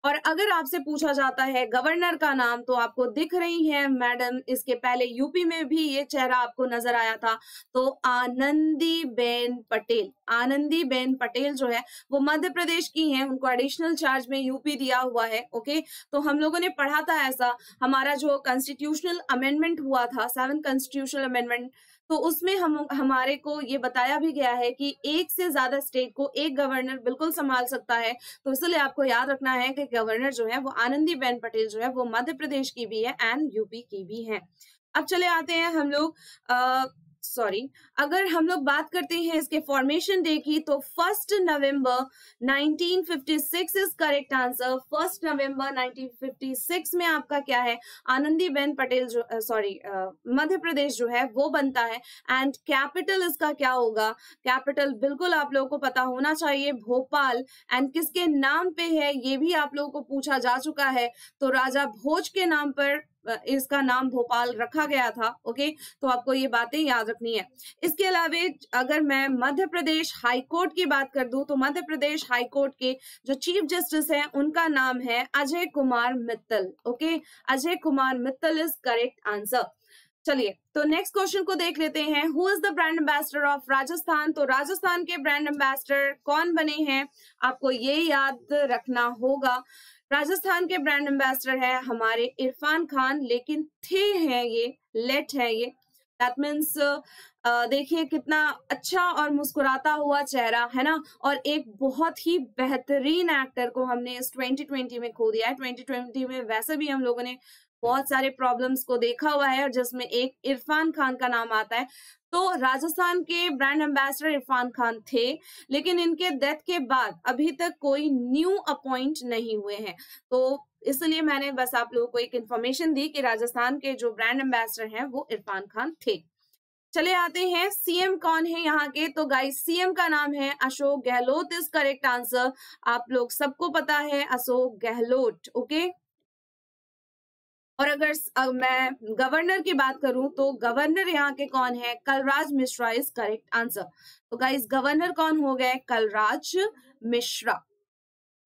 और अगर आपसे पूछा जाता है गवर्नर का नाम, तो आपको दिख रही है मैडम, इसके पहले यूपी में भी ये चेहरा आपको नजर आया था, तो आनंदीबेन पटेल। आनंदीबेन पटेल जो है वो मध्य प्रदेश की हैं, उनको एडिशनल चार्ज में यूपी दिया हुआ है। ओके, तो हम लोगों ने पढ़ा था ऐसा, हमारा जो कॉन्स्टिट्यूशनल अमेंडमेंट हुआ था, 7th कॉन्स्टिट्यूशनल अमेंडमेंट, तो उसमें हमारे को ये बताया भी गया है कि एक से ज्यादा स्टेट को एक गवर्नर बिल्कुल संभाल सकता है। तो इसलिए आपको याद रखना है कि गवर्नर जो है वो आनंदीबेन पटेल जो है वो मध्य प्रदेश की भी है एंड यूपी की भी है। अब चले आते हैं हम लोग अगर हम लोग बात करते हैं इसके फॉर्मेशन डे की, तो 1 नवंबर 1956 इज करेक्ट आंसर। 1 नवंबर 1956 में आपका क्या है, आनंदीबेन पटेल जो मध्य प्रदेश जो है वो बनता है। एंड कैपिटल इसका क्या होगा? कैपिटल बिल्कुल आप लोगों को पता होना चाहिए, भोपाल। एंड किसके नाम पे है ये भी आप लोगों को पूछा जा चुका है, तो राजा भोज के नाम पर इसका नाम भोपाल रखा गया था। ओके, तो आपको ये बातें याद रखनी है। इसके अलावा अगर मैं मध्य प्रदेश हाईकोर्ट की बात कर दूं, तो मध्य प्रदेश हाईकोर्ट के जो चीफ जस्टिस हैं उनका नाम है Ajay Kumar Mittal. Okay, Ajay Kumar Mittal is correct answer. चलिए, तो नेक्स्ट क्वेश्चन को देख लेते हैं। Who is the brand ambassador of Rajasthan? तो राजस्थान के ब्रांड एम्बेसडर कौन बने हैं, आपको ये याद रखना होगा। राजस्थान के ब्रांड एम्बेसडर है हमारे इरफान खान, लेकिन थे हैं ये, लेट है ये, दैट मीन्स देखिए कितना अच्छा और मुस्कुराता हुआ चेहरा है ना, और एक बहुत ही बेहतरीन एक्टर को हमने इस 2020 में खो दिया है। 2020 में वैसे भी हम लोगों ने बहुत सारे प्रॉब्लम्स को देखा हुआ है, जिसमें एक इरफान खान का नाम आता है। तो राजस्थान के ब्रांड एम्बेसडर इरफान खान थे, लेकिन इनके डेथ के बाद अभी तक कोई न्यू अपॉइंट नहीं हुए हैं। तो इसलिए मैंने बस आप लोगों को एक इन्फॉर्मेशन दी कि राजस्थान के जो ब्रांड एम्बेसडर हैं वो इरफान खान थे। चले आते हैं सीएम कौन है यहाँ के। तो गाइस सीएम का नाम है Ashok Gehlot is correct answer. आप लोग सबको पता है अशोक गहलोत, ओके। और अगर मैं गवर्नर की बात करूं तो गवर्नर यहाँ के कौन है, Kalraj Mishra is correct answer. तो गाइस गवर्नर कौन हो गए, कलराज मिश्रा।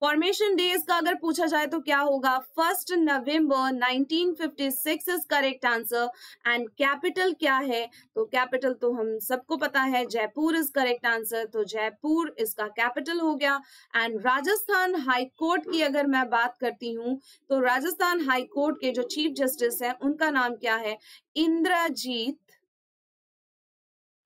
फॉर्मेशन डेज का अगर पूछा जाए तो क्या होगा, 1 नवंबर 1956 is correct answer. And capital क्या है, तो कैपिटल तो हम सबको पता है जयपुर इज करेक्ट आंसर। तो जयपुर इसका कैपिटल हो गया। एंड राजस्थान हाई कोर्ट की अगर मैं बात करती हूँ तो राजस्थान हाई कोर्ट के जो चीफ जस्टिस है उनका नाम क्या है, इंद्रजीत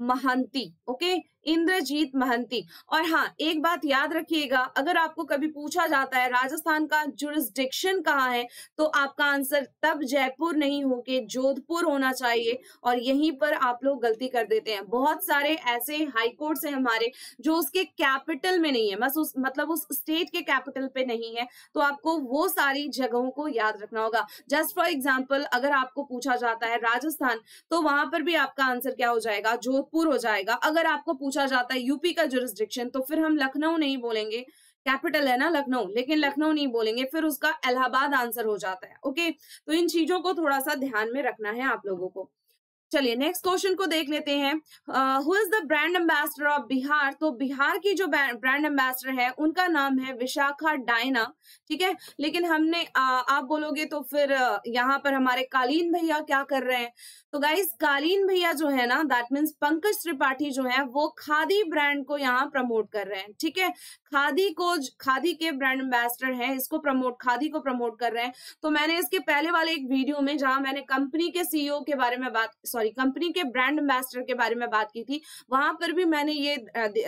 महंती, ओके, इंद्रजीत महंती। और हाँ एक बात याद रखिएगा, अगर आपको कभी पूछा जाता है राजस्थान का जुरिस्डिक्शन कहाँ है, तो आपका आंसर तब जयपुर नहीं होके जोधपुर होना चाहिए, और यहीं पर आप लोग गलती कर देते हैं। बहुत सारे ऐसे हाई कोर्ट्स हैं हमारे जो उसके कैपिटल में नहीं है, बस उस मतलब उस स्टेट के कैपिटल पे नहीं है, तो आपको वो सारी जगहों को याद रखना होगा। जस्ट फॉर एग्जाम्पल अगर आपको पूछा जाता है राजस्थान, तो वहां पर भी आपका आंसर क्या हो जाएगा, जोधपुर हो जाएगा। अगर आपको पूछा जाता है यूपी का जुरिस्डिक्शन, तो फिर हम लखनऊ नहीं बोलेंगे, कैपिटल है ना लखनऊ, लेकिन लखनऊ नहीं बोलेंगे, फिर उसका इलाहाबाद आंसर हो जाता है, ओके। तो इन चीजों को थोड़ा सा ध्यान में रखना है आप लोगों को। चलिए नेक्स्ट क्वेश्चन को देख लेते हैं। Who is the brand ambassador of Bihar. तो बिहार की जो ब्रांड एम्बेसडर है उनका नाम है विशाखा डायना, ठीक है। लेकिन हमने आप बोलोगे तो फिर यहाँ पर हमारे कालीन भैया क्या कर रहे हैं। तो गाइस कालीन भैया जो है ना, दैट मीन्स पंकज त्रिपाठी जो है वो खादी ब्रांड को यहाँ प्रमोट कर रहे हैं, ठीक है। खादी के ब्रांड एम्बेसडर हैं, इसको खादी को प्रमोट कर रहे हैं। तो मैंने इसके पहले वाले एक वीडियो में जहां मैंने कंपनी के सीईओ के बारे में कंपनी के ब्रांड एम्बेसडर के बारे में बात की थी, वहां पर भी मैंने ये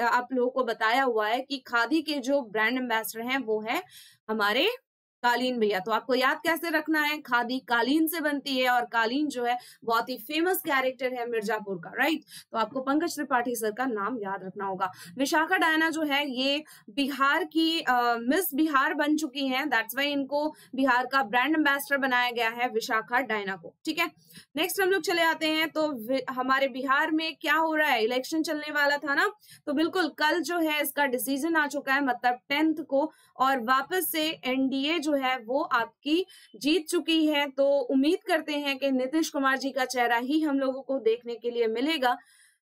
आप लोगों को बताया हुआ है कि खादी के जो ब्रांड एम्बेसडर हैं वो है हमारे कालीन भैया। तो आपको याद कैसे रखना है, खादी कालीन से बनती है, और कालीन जो है बहुत ही फेमस कैरेक्टर है मिर्जापुर का, राइट। तो आपको पंकज त्रिपाठी सर का नाम याद रखना होगा। विशाखा डायना जो है ये बिहार की मिस बिहार बन चुकी हैं, दैट्स वाई इनको बिहार का ब्रांड एम्बेसडर बनाया गया है, विशाखा डायना को, ठीक है। नेक्स्ट हम लोग चले आते हैं। तो हमारे बिहार में क्या हो रहा है, इलेक्शन चलने वाला था ना, तो बिल्कुल कल जो है इसका डिसीजन आ चुका है, मतलब 10th को, और वापस से एनडीए जो है वो आपकी जीत चुकी है। तो उम्मीद करते हैं कि नीतीश कुमार जी का चेहरा ही हम लोगों को देखने के लिए मिलेगा।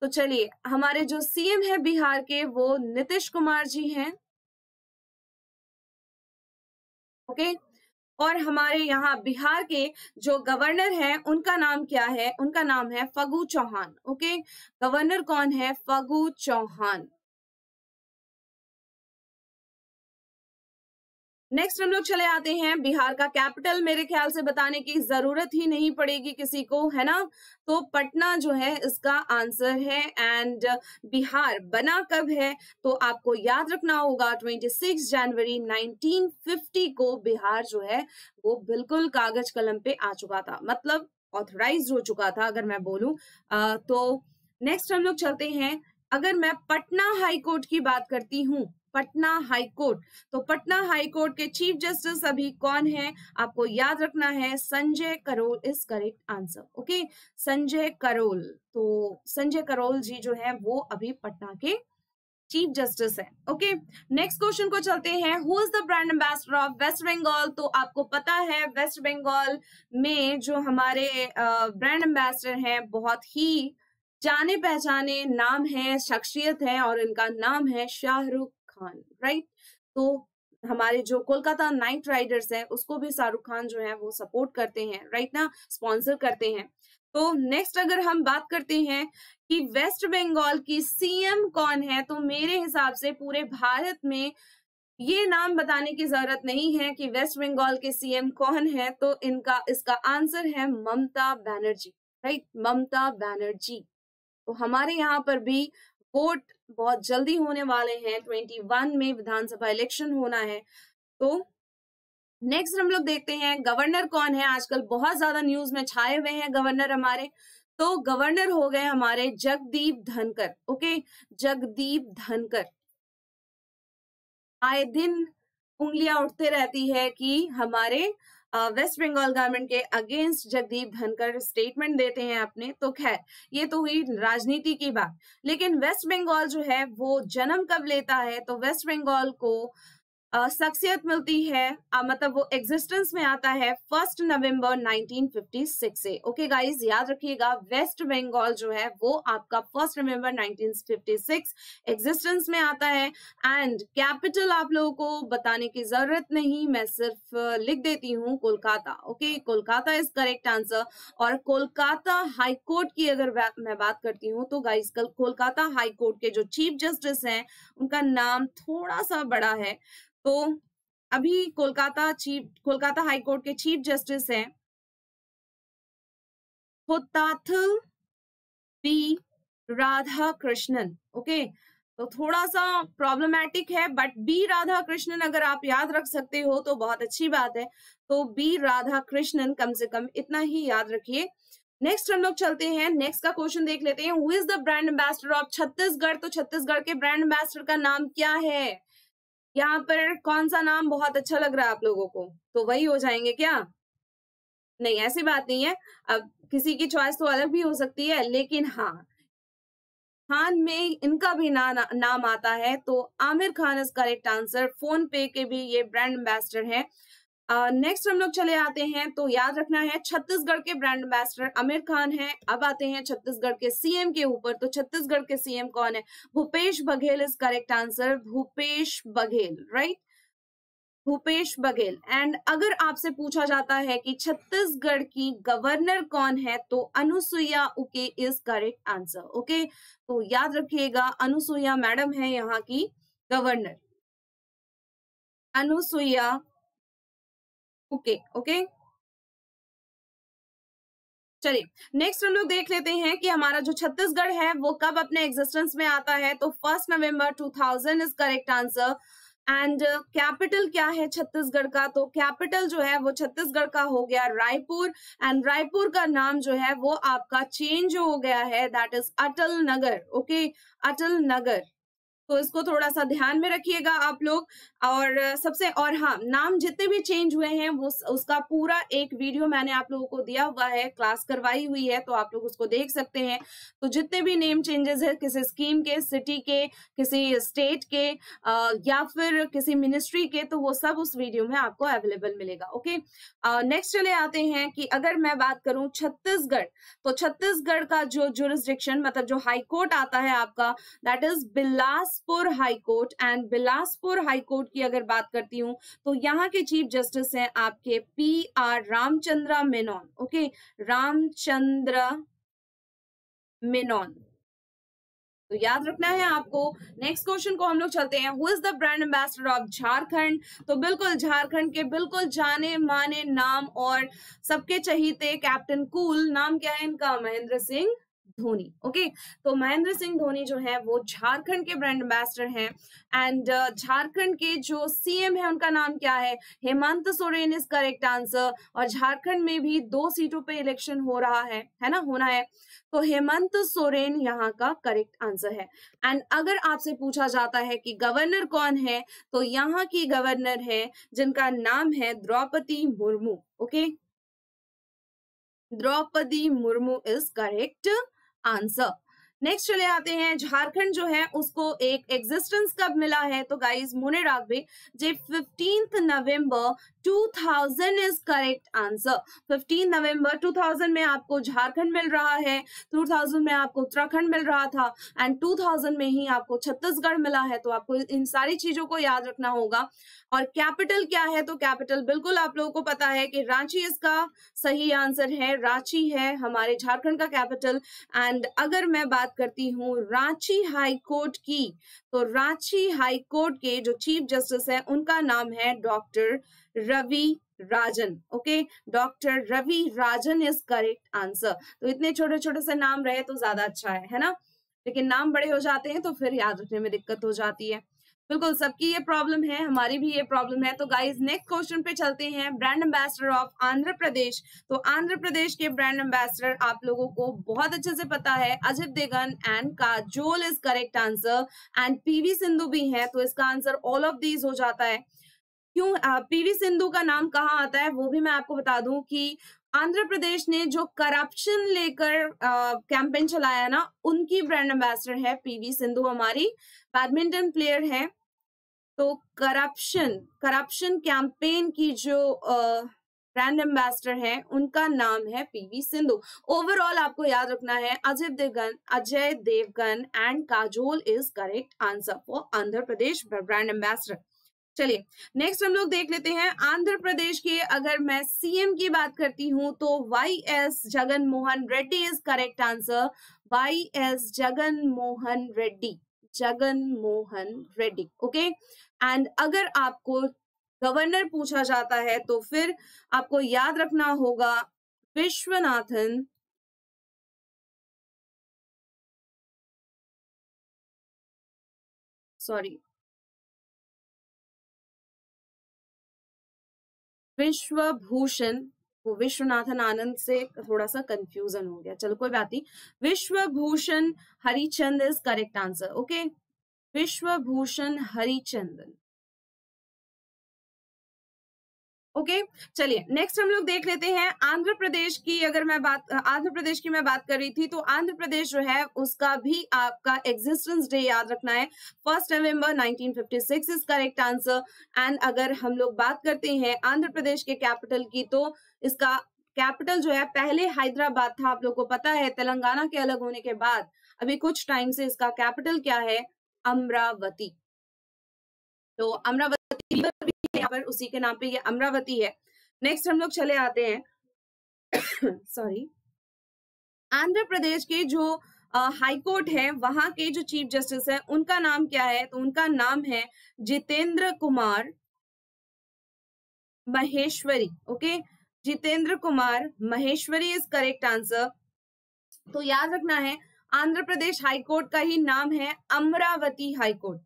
तो चलिए हमारे जो सीएम है बिहार के वो नीतीश कुमार जी हैं, ओके। और हमारे यहाँ बिहार के जो गवर्नर हैं उनका नाम क्या है, उनका नाम है फगू चौहान, ओके। गवर्नर कौन है, फगू चौहान। नेक्स्ट हम लोग चले आते हैं बिहार का कैपिटल, मेरे ख्याल से बताने की जरूरत ही नहीं पड़ेगी किसी को, है ना। तो पटना जो है इसका आंसर है। एंड बिहार बना कब है, तो आपको याद रखना होगा 26 जनवरी 1950 को बिहार जो है वो बिल्कुल कागज कलम पे आ चुका था, मतलब ऑथराइज हो चुका था अगर मैं बोलूं। तो नेक्स्ट हम लोग चलते हैं। अगर मैं पटना हाई कोर्ट की बात करती हूँ, पटना हाई कोर्ट, तो पटना हाई कोर्ट के चीफ जस्टिस अभी कौन है, आपको याद रखना है Sanjay Karol is correct answer, okay. Sanjay Karol, तो संजय करोल जी जो है वो अभी पटना के चीफ जस्टिस है, ओके। नेक्स्ट क्वेश्चन को चलते हैं। Who is the brand ambassador of West Bengal. तो आपको पता है वेस्ट बंगाल में जो हमारे ब्रांड एम्बेसडर हैं बहुत ही जाने पहचाने नाम है, शख्सियत है, और इनका नाम है शाहरुख खान, राइट। तो हमारे जो कोलकाता नाइट राइडर्स है उसको भी शाहरुख खान जो है वो सपोर्ट करते हैं, राइट ना, स्पॉन्सर करते हैं। तो नेक्स्ट अगर हम बात करते हैं कि वेस्ट बंगाल की सीएम कौन है, तो मेरे हिसाब से पूरे भारत में ये नाम बताने की जरूरत नहीं है कि वेस्ट बंगाल के सीएम कौन है। तो इसका आंसर है ममता बनर्जी, राइट, ममता बनर्जी। तो हमारे यहाँ पर भी वोट बहुत जल्दी होने वाले हैं, 21 में विधानसभा इलेक्शन होना है। तो नेक्स्ट हम लोग देखते हैं गवर्नर कौन है। आजकल बहुत ज्यादा न्यूज में छाए हुए हैं गवर्नर हमारे। तो गवर्नर हो गए हमारे जगदीप धनकर। ओके, जगदीप धनकर। आए दिन उंगलियां उठते रहती है कि हमारे वेस्ट बंगाल गवर्नमेंट के अगेंस्ट जगदीप धनकर स्टेटमेंट देते हैं अपने। तो खैर ये तो हुई राजनीति की बात, लेकिन वेस्ट बंगाल जो है वो जन्म कब लेता है? तो वेस्ट बंगाल को शख्सियत मिलती है, मतलब वो एग्जिस्टेंस में आता है 1 नवंबर 1956 से। ओके गाइज, याद रखिएगा वेस्ट बंगाल जो है वो आपका 1 नवंबर 1956 एग्जिस्टेंस में आता है। एंड कैपिटल आप लोगों को बताने की जरूरत नहीं, मैं सिर्फ लिख देती हूँ Kolkata. Okay, Kolkata is correct answer. और कोलकाता हाई कोर्ट की अगर मैं बात करती हूँ तो गाइज कल कोलकाता हाई कोर्ट के जो चीफ जस्टिस हैं उनका नाम थोड़ा सा बड़ा है। तो अभी कोलकाता हाई कोर्ट के चीफ जस्टिस हैं होताथल बी राधा कृष्णन। ओके, तो थोड़ा सा प्रॉब्लमैटिक है, बट बी राधा कृष्णन अगर आप याद रख सकते हो तो बहुत अच्छी बात है। तो बी राधा कृष्णन कम से कम इतना ही याद रखिए। नेक्स्ट हम लोग चलते हैं, नेक्स्ट का क्वेश्चन देख लेते हैं। Who is the brand ambassador of Chhattisgarh? तो छत्तीसगढ़ के ब्रांड एम्बेसडर का नाम क्या है? यहाँ पर कौन सा नाम बहुत अच्छा लग रहा है आप लोगों को? तो वही हो जाएंगे क्या? नहीं, ऐसी बात नहीं है। अब किसी की चॉइस तो अलग भी हो सकती है, लेकिन हाँ, खान में इनका भी नाम आता है। तो Aamir Khan is correct answer. Phone पे के भी ये ब्रांड एम्बेसडर हैं। नेक्स्ट हम लोग चले आते हैं, तो याद रखना है छत्तीसगढ़ के ब्रांड एम्बेसडर आमिर खान है। अब आते हैं छत्तीसगढ़ के सीएम के ऊपर। तो छत्तीसगढ़ के सीएम कौन है? Bhupesh Baghel is correct answer. Bhupesh Baghel, right, Bhupesh Baghel. And अगर आपसे पूछा जाता है कि छत्तीसगढ़ की गवर्नर कौन है, तो अनुसुईया उके इज करेक्ट आंसर। ओके, तो याद रखिएगा अनुसुईया मैडम है यहाँ की गवर्नर, अनुसुईया उके। ओके, चलिए नेक्स्ट हम लोग देख लेते हैं कि हमारा जो छत्तीसगढ़ है वो कब अपने एग्जिस्टेंस में आता है। तो 1 नवंबर 2000 is correct answer. And capital क्या है छत्तीसगढ़ का? तो कैपिटल जो है वो छत्तीसगढ़ का हो गया रायपुर। एंड रायपुर का नाम जो है वो आपका चेंज हो गया है, that is Atal Nagar. Okay, Atal Nagar. तो इसको थोड़ा सा ध्यान में रखिएगा आप लोग। और हाँ, नाम जितने भी चेंज हुए हैं वो उसका पूरा एक वीडियो मैंने आप लोगों को दिया हुआ है, क्लास करवाई हुई है, तो आप लोग उसको देख सकते हैं। तो जितने भी नेम चेंजेस है किसी स्कीम के, सिटी के, किसी स्टेट के या फिर किसी मिनिस्ट्री के, तो वो सब उस वीडियो में आपको अवेलेबल मिलेगा। ओके, नेक्स्ट चले आते हैं कि अगर मैं बात करूं छत्तीसगढ़, तो छत्तीसगढ़ का जो जुरिस्डिक्शन मतलब जो हाई कोर्ट आता है आपका, that is Bilaspur high court. And Bilaspur high court की अगर बात करती हूँ तो यहाँ के चीफ जस्टिस हैं आपके PR रामचंद्र मेनन। ओके, रामचंद्र मेनन, तो याद रखना है आपको। नेक्स्ट क्वेश्चन को हम लोग चलते हैं, who is the brand ambassador of Jharkhand? तो बिल्कुल झारखंड के बिल्कुल जाने माने नाम और सबके चहीते कैप्टन कूल, नाम क्या है इनका? महेंद्र सिंह धोनी। ओके, तो महेंद्र सिंह धोनी जो है वो झारखंड के ब्रांड एम्बेसडर हैं। एंड झारखंड के जो सीएम है उनका नाम क्या है? Hemant Soren is correct answer. और झारखंड में भी 2 सीटों पे इलेक्शन हो रहा है ना, होना है। तो हेमंत सोरेन यहाँ का करेक्ट आंसर है। एंड अगर आपसे पूछा जाता है कि गवर्नर कौन है, तो यहाँ की गवर्नर है जिनका नाम है Draupadi Murmu. Okay, Draupadi Murmu is correct answer. Next चले आते हैं, झारखंड जो है उसको एक एग्जिस्टेंस कब मिला है? तो गाइज मोने राखबे जे 15 नवंबर 2000 इज करेक्ट आंसर। 15 नवंबर 2000 में आपको झारखंड मिल रहा है, 2000 में आपको उत्तराखंड मिल रहा था, एंड 2000 में ही आपको छत्तीसगढ़ मिला है। तो आपको इन सारी चीजों को याद रखना होगा। और कैपिटल क्या है? तो कैपिटल बिल्कुल आप लोगों को पता है कि रांची इसका सही आंसर है। रांची है हमारे झारखंड का कैपिटल। एंड अगर मैं बात करती हूँ रांची हाई कोर्ट की, तो रांची हाई कोर्ट के जो चीफ जस्टिस है उनका नाम है doctor Ravi Rajan. Okay, doctor Ravi Rajan is correct answer. तो इतने छोटे छोटे से नाम रहे तो ज्यादा अच्छा है ना, लेकिन नाम बड़े हो जाते हैं तो फिर याद रखने में दिक्कत हो जाती है। बिल्कुल, सबकी ये प्रॉब्लम है, हमारी भी ये प्रॉब्लम है। तो गाइज नेक्स्ट क्वेश्चन पे चलते हैं। Brand ambassador of Andhra Pradesh. तो आंध्र प्रदेश के ब्रांड एम्बेसडर आप लोगों को बहुत अच्छे से पता है, Ajay Devgan and Kajol is correct answer, and PV Sindhu भी है। तो इसका आंसर ऑल ऑफ दीज हो जाता है। क्यों पीवी सिंधु का नाम कहाँ आता है वो भी मैं आपको बता दूं कि आंध्र प्रदेश ने जो करप्शन लेकर कैंपेन चलाया ना, उनकी ब्रांड एम्बेसडर है पीवी सिंधु, हमारी बैडमिंटन प्लेयर है। तो करप्शन कैंपेन की जो ब्रांड एम्बेसडर है उनका नाम है पीवी सिंधु। ओवरऑल आपको याद रखना है Ajay Devgan and Kajol is correct answer for Andhra Pradesh brand ambassador. चलिए नेक्स्ट हम लोग देख लेते हैं आंध्र प्रदेश के। अगर मैं सीएम की बात करती हूं तो YS Jagan Mohan Reddy is correct answer. YS Jagan Mohan Reddy okay. And अगर आपको गवर्नर पूछा जाता है तो फिर आपको याद रखना होगा विश्वनाथन विश्वभूषण। वो विश्वनाथन आनंद से थोड़ा सा कंफ्यूजन हो गया, चलो कोई बात नहीं। Vishwabhushan Harichand is correct answer okay. Vishwabhushan Harichandan okay. चलिए नेक्स्ट हम लोग देख लेते हैं आंध्र प्रदेश की। अगर मैं आंध्र प्रदेश की मैं बात कर रही थी तो आंध्र प्रदेश जो है उसका भी आपका एग्जिस्टेंस डे याद रखना है। 1 नवंबर 1956 इज करेक्ट आंसर। एंड अगर हम लोग बात करते हैं आंध्र प्रदेश के कैपिटल की तो इसका कैपिटल जो है पहले हैदराबाद था, आप लोग को पता है। तेलंगाना के अलग होने के बाद अभी कुछ टाइम से इसका कैपिटल क्या है, अमरावती। तो अमरावती यहाँ पर उसी के नाम पे ये अमरावती है। नेक्स्ट हम लोग चले आते हैं सॉरी आंध्र प्रदेश के जो हाई कोर्ट है वहां के जो चीफ जस्टिस है उनका नाम क्या है, तो उनका नाम है Jitendra Kumar Maheshwari okay. Jitendra Kumar Maheshwari is correct answer. तो याद रखना है आंध्र प्रदेश हाई कोर्ट का ही नाम है Amravati high court,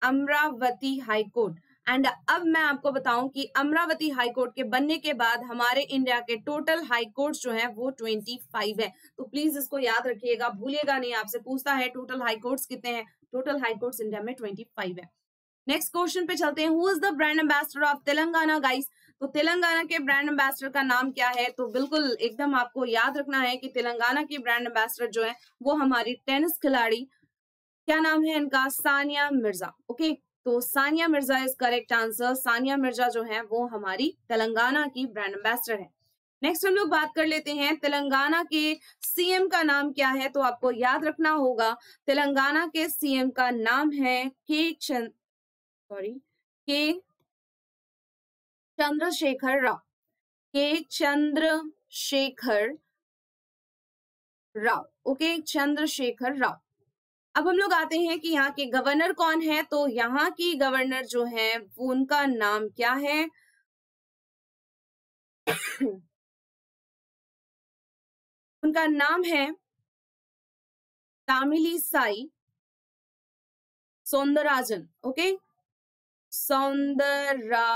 Amravati high court. And अब मैं आपको बताऊं कि अमरावती हाई कोर्ट के बनने के बाद हमारे इंडिया के टोटल हाई कोर्ट्स जो हैं वो 25 है। तो प्लीज इसको याद रखिएगा, भूलिएगा नहीं। आपसे पूछता है टोटल हाई कोर्ट्स कितने हैं, टोटल हाई कोर्ट्स इंडिया में 25 है। नेक्स्ट क्वेश्चन पे चलते हैं। Who is the brand ambassador of Telangana guys. तो तेलंगाना के ब्रांड एम्बेसडर का नाम क्या है, तो बिल्कुल एकदम आपको याद रखना है कि तेलंगाना की ब्रांड एम्बेसडर जो है वो हमारी टेनिस खिलाड़ी, क्या नाम है इनका, सानिया मिर्जा ओके। तो Sania Mirza is correct answer. Sania Mirza जो है वो हमारी तेलंगाना की ब्रांड एम्बेसडर है। नेक्स्ट हम लोग बात कर लेते हैं तेलंगाना के सीएम का नाम क्या है। तो आपको याद रखना होगा तेलंगाना के सीएम का नाम है के चंद्रशेखर राव। के चंद्रशेखर राव ओके, चंद्रशेखर राव। अब हम लोग आते हैं कि यहाँ के गवर्नर कौन है। तो यहाँ की गवर्नर जो है वो उनका नाम क्या है उनका नाम है तामिलिसाई सौंदरराजन ओके, सौंदरराजन।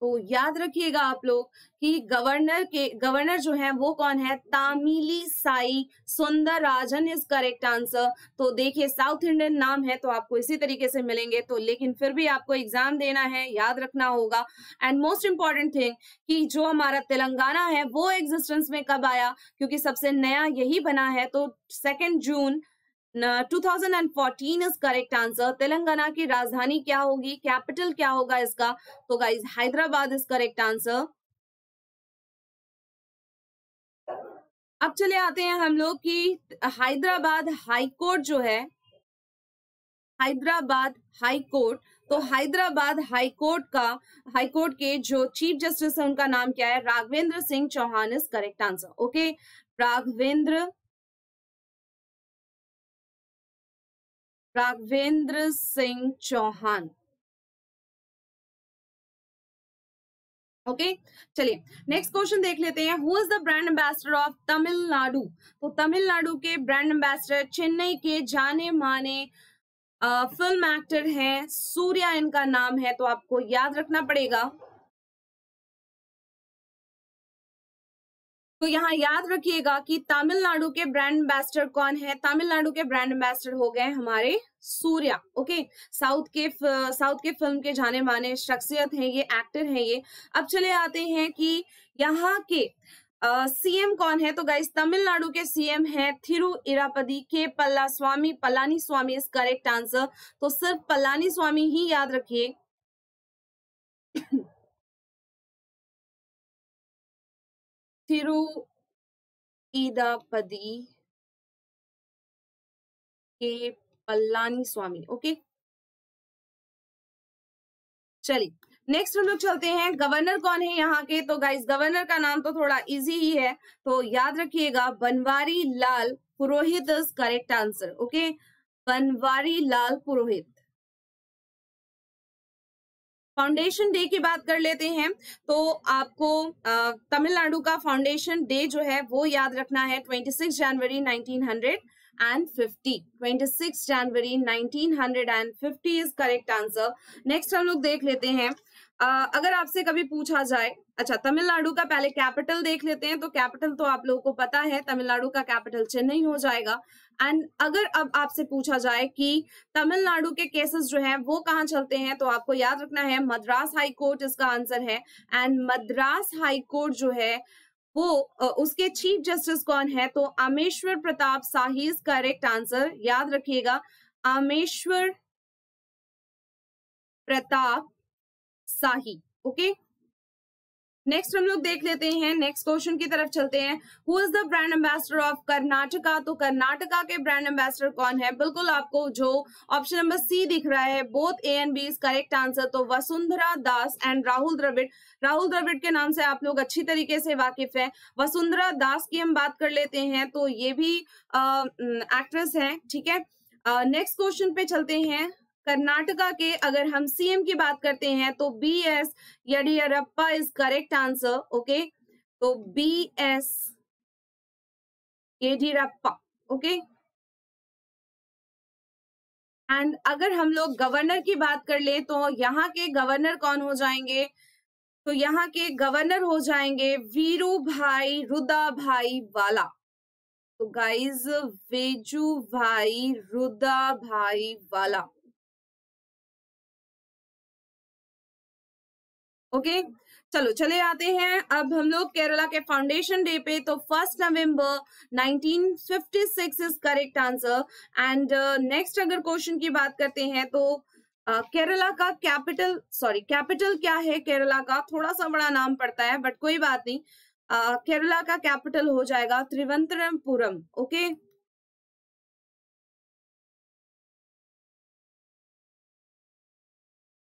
तो याद रखिएगा आप लोग कि गवर्नर जो है वो कौन है, Tamilisai Soundararajan is correct answer. तो देखिए साउथ इंडियन नाम है तो आपको इसी तरीके से मिलेंगे, तो लेकिन फिर भी आपको एग्जाम देना है, याद रखना होगा। एंड मोस्ट इंपॉर्टेंट थिंग कि जो हमारा तेलंगाना है वो एग्जिस्टेंस में कब आया, क्योंकि सबसे नया यही बना है। तो 2 जून 2014 इज करेक्ट आंसर। तेलंगाना की राजधानी क्या होगी, कैपिटल क्या होगा इसका, तो guys Hyderabad is correct answer. अब चले आते हैं हम लोग कि हैदराबाद हाई कोर्ट जो है, हैदराबाद हाई कोर्ट। तो हैदराबाद हाई कोर्ट के जो चीफ जस्टिस है उनका नाम क्या है, Raghavendra Singh Chouhan is correct answer okay. Raghavendra Singh Chouhan okay. चलिए नेक्स्ट क्वेश्चन देख लेते हैं। Who is the brand ambassador of Tamil Nadu. तो तमिलनाडु के ब्रांड एम्बेसडर चेन्नई के जाने माने फिल्म एक्टर हैं, सूर्या इनका नाम है, तो आपको याद रखना पड़ेगा। तो यहाँ याद रखिएगा कि तमिलनाडु के ब्रांड एम्बेसडर कौन है। तमिलनाडु के ब्रांड एम्बेसडर हो गए हमारे सूर्या। ओके, साउथ के फिल्म के जाने माने शख्सियत हैं ये, एक्टर हैं ये। अब चले आते हैं कि यहाँ के सीएम कौन है। तो गाइस, तमिलनाडु के सीएम है थिरुचिरापल्ली के पलानी स्वामी इज करेक्ट आंसर। तो सिर्फ पलानी स्वामी ही याद रखिए। थिरुचिरापल्ली के पलानी स्वामी। ओके, चलिए नेक्स्ट हम लोग चलते हैं। गवर्नर कौन है यहाँ के। तो गाइस, गवर्नर का नाम तो थोड़ा इजी ही है, तो याद रखिएगा Banwari Lal Purohit is correct answer. Okay, Banwari Lal Purohit. Foundation day की बात कर लेते हैं। तो आपको तमिलनाडु का फाउंडेशन डे जो है वो याद रखना है 26 जनवरी 1950। 26 जनवरी 1950 इज करेक्ट आंसर। नेक्स्ट हम लोग देख लेते हैं, अगर आपसे कभी पूछा जाए, अच्छा तमिलनाडु का पहले कैपिटल देख लेते हैं। तो कैपिटल तो आप लोगों को पता है, तमिलनाडु का कैपिटल चेन्नई हो जाएगा। एंड अगर अब आपसे पूछा जाए कि तमिलनाडु के केसेस जो है वो कहाँ चलते हैं, तो आपको याद रखना है मद्रास हाई कोर्ट इसका आंसर है। एंड मद्रास हाई कोर्ट जो है वो उसके चीफ जस्टिस कौन है। तो अमेश्वर Pratap Shahi is correct answer. याद रखिएगा, अमेश्वर प्रताप शाही। ओके, नेक्स्ट हम लोग देख लेते हैं, नेक्स्ट क्वेश्चन की तरफ चलते हैं। Who is the brand ambassador of Karnataka. तो कर्नाटका के ब्रांड एम्बेसडर कौन है। बिल्कुल आपको जो ऑप्शन नंबर सी दिख रहा है, both A and B is correct answer. तो वसुंधरा दास एंड राहुल द्रविड़। राहुल द्रविड़ के नाम से आप लोग अच्छी तरीके से वाकिफ है। वसुंधरा दास की हम बात कर लेते हैं, तो ये भी एक्ट्रेस है। ठीक है, नेक्स्ट क्वेश्चन पे चलते हैं। कर्नाटका के अगर हम सीएम की बात करते हैं तो BS. Yediyurappa is correct answer. Okay, तो बी.एस. येडियुरप्पा। ओके, एंड अगर हम लोग गवर्नर की बात कर ले तो यहाँ के गवर्नर कौन हो जाएंगे। तो यहाँ के गवर्नर हो जाएंगे वीरू भाई रुदा भाई वाला। तो गाइज, वेजू भाई रुदा भाई वाला। ओके, चलो चले आते हैं अब हम लोग केरला के फाउंडेशन डे पे। तो 1 नवंबर 1956 is correct answer. And next अगर क्वेश्चन की बात करते हैं तो केरला का कैपिटल क्या है। केरला का थोड़ा सा बड़ा नाम पड़ता है, बट कोई बात नहीं। केरला का कैपिटल हो जाएगा Thiruvananthapuram. Okay,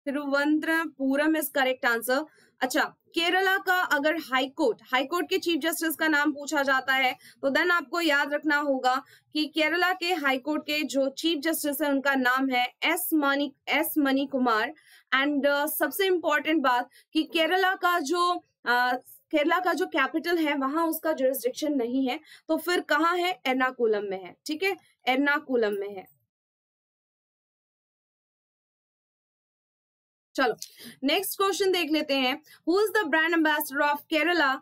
Thiruvananthapuram is correct answer. अच्छा, केरला का अगर हाई कोर्ट के चीफ जस्टिस का नाम पूछा जाता है तो देन आपको याद रखना होगा कि केरला के हाई कोर्ट के जो चीफ जस्टिस है उनका नाम है एस मनी कुमार। एंड सबसे इम्पोर्टेंट बात कि केरला का जो कैपिटल है वहां उसका जुरिस्डिक्शन नहीं है, तो फिर कहाँ है, एर्नाकुलम में है। ठीक है, एर्नाकुलम में है। चलो नेक्स्ट क्वेश्चन देख लेते हैं। Who is the brand ambassador of Kerala.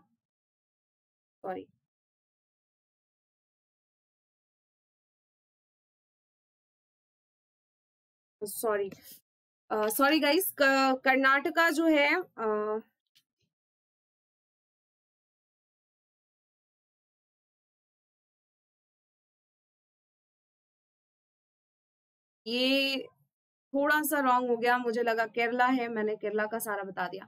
Sorry guys, Karnataka जो है ये थोड़ा सा रॉन्ग हो गया, मुझे लगा केरला है, मैंने केरला का सारा बता दिया।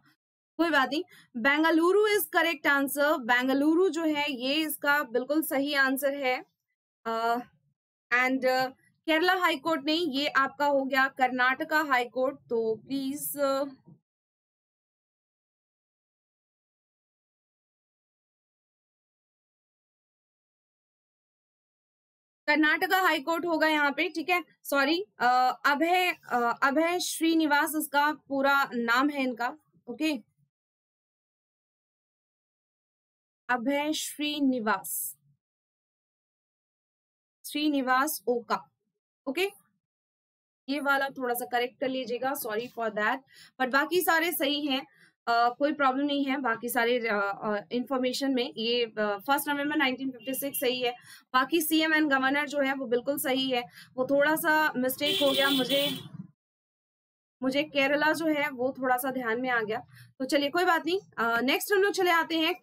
कोई बात नहीं, Bengaluru is correct answer. Bengaluru जो है ये इसका बिल्कुल सही आंसर है। एंड केरला हाई कोर्ट नहीं, ये आपका हो गया कर्नाटका हाई कोर्ट। तो प्लीज कर्नाटका हाई कोर्ट होगा यहाँ पे। ठीक है, सॉरी, अभय श्रीनिवास इसका पूरा नाम है इनका। ओके, अभय श्रीनिवास ओका। ओके, ये वाला थोड़ा सा करेक्ट कर लीजिएगा, सॉरी फॉर दैट, बट बाकी सारे सही हैं। कोई प्रॉब्लम नहीं है बाकी सारे इंफॉर्मेशन में। ये 1 नवंबर 1956 सही है। बाकी सीएम एंड गवर्नर जो है वो बिल्कुल सही है। वो थोड़ा सा मिस्टेक हो गया, मुझे केरला जो है वो थोड़ा सा ध्यान में आ गया, तो चलिए कोई बात नहीं। नेक्स्ट हम लोग चले आते हैं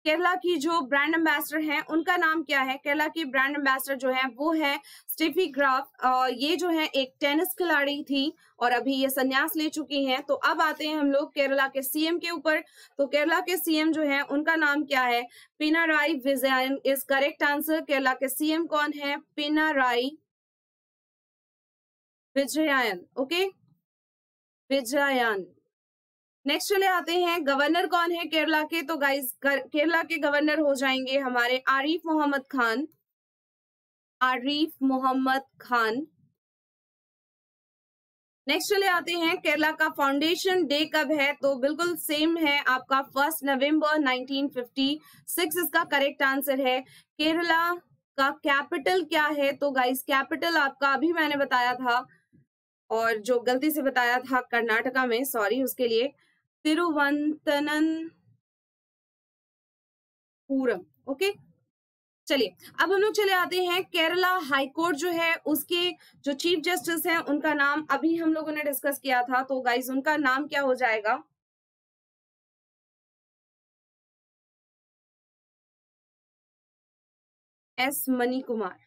केरला की जो ब्रांड एम्बेसडर हैं उनका नाम क्या है। केरला की ब्रांड एम्बेसडर जो है वो है स्टेफी ग्राफ। ये जो है एक टेनिस खिलाड़ी थी और अभी ये संन्यास ले चुकी हैं। तो अब आते हैं हम लोग केरला के सीएम के ऊपर। तो केरला के सीएम जो है उनका नाम क्या है, Pinarayi Vijayan is correct answer. Kerala के सीएम कौन है, पिनाराई विजयन, ओके, विजयन। नेक्स्ट चले आते हैं, गवर्नर कौन है केरला के। तो गाइस केरला के गवर्नर हो जाएंगे हमारे आरिफ मोहम्मद खान, आरिफ मोहम्मद खान। नेक्स्ट चले आते हैं, केरला का फाउंडेशन डे कब है। तो बिल्कुल सेम है आपका 1 नवंबर 1956 इसका करेक्ट आंसर है। केरला का कैपिटल क्या है। तो गाइस कैपिटल आपका अभी मैंने बताया था, और जो गलती से बताया था कर्नाटका में, सॉरी उसके लिए, तिरुवनंतपुरम, ओके। चलिए अब हम लोग चले आते हैं, केरला हाई कोर्ट जो है उसके जो चीफ जस्टिस हैं उनका नाम अभी हम लोगों ने डिस्कस किया था। तो गाइस उनका नाम क्या हो जाएगा, एस मनी कुमार।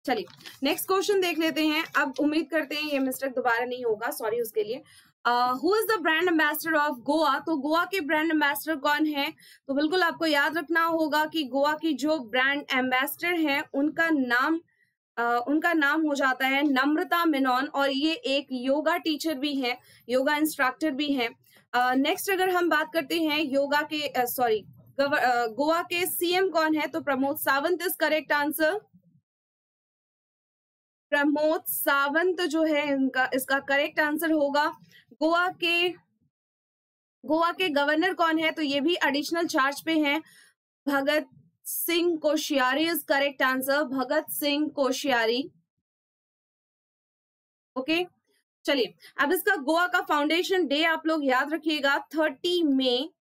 चलिए नेक्स्ट क्वेश्चन देख लेते हैं। अब उम्मीद करते हैं ये मिस्टेक दोबारा नहीं होगा, सॉरी उसके लिए। Who is the brand ambassador of Goa. तो गोवा के ब्रांड एम्बेसडर कौन है। तो बिल्कुल आपको याद रखना होगा कि गोवा की जो ब्रांड एम्बेसडर है उनका नाम हो जाता है नम्रता मेनन, और ये एक योगा टीचर भी है, योगा इंस्ट्रक्टर भी है। नेक्स्ट अगर हम बात करते हैं योगा के गोवा के सीएम कौन है। तो Pramod Sawant is correct answer. Pramod Sawant जो है इसका करेक्ट आंसर होगा। गोवा के गवर्नर कौन है। तो ये भी एडिशनल चार्ज पे हैं, Bhagat Singh Koshyari is correct answer, Bhagat Singh Koshyari, okay. चलिए अब इसका गोवा का फाउंडेशन डे आप लोग याद रखिएगा 30 मई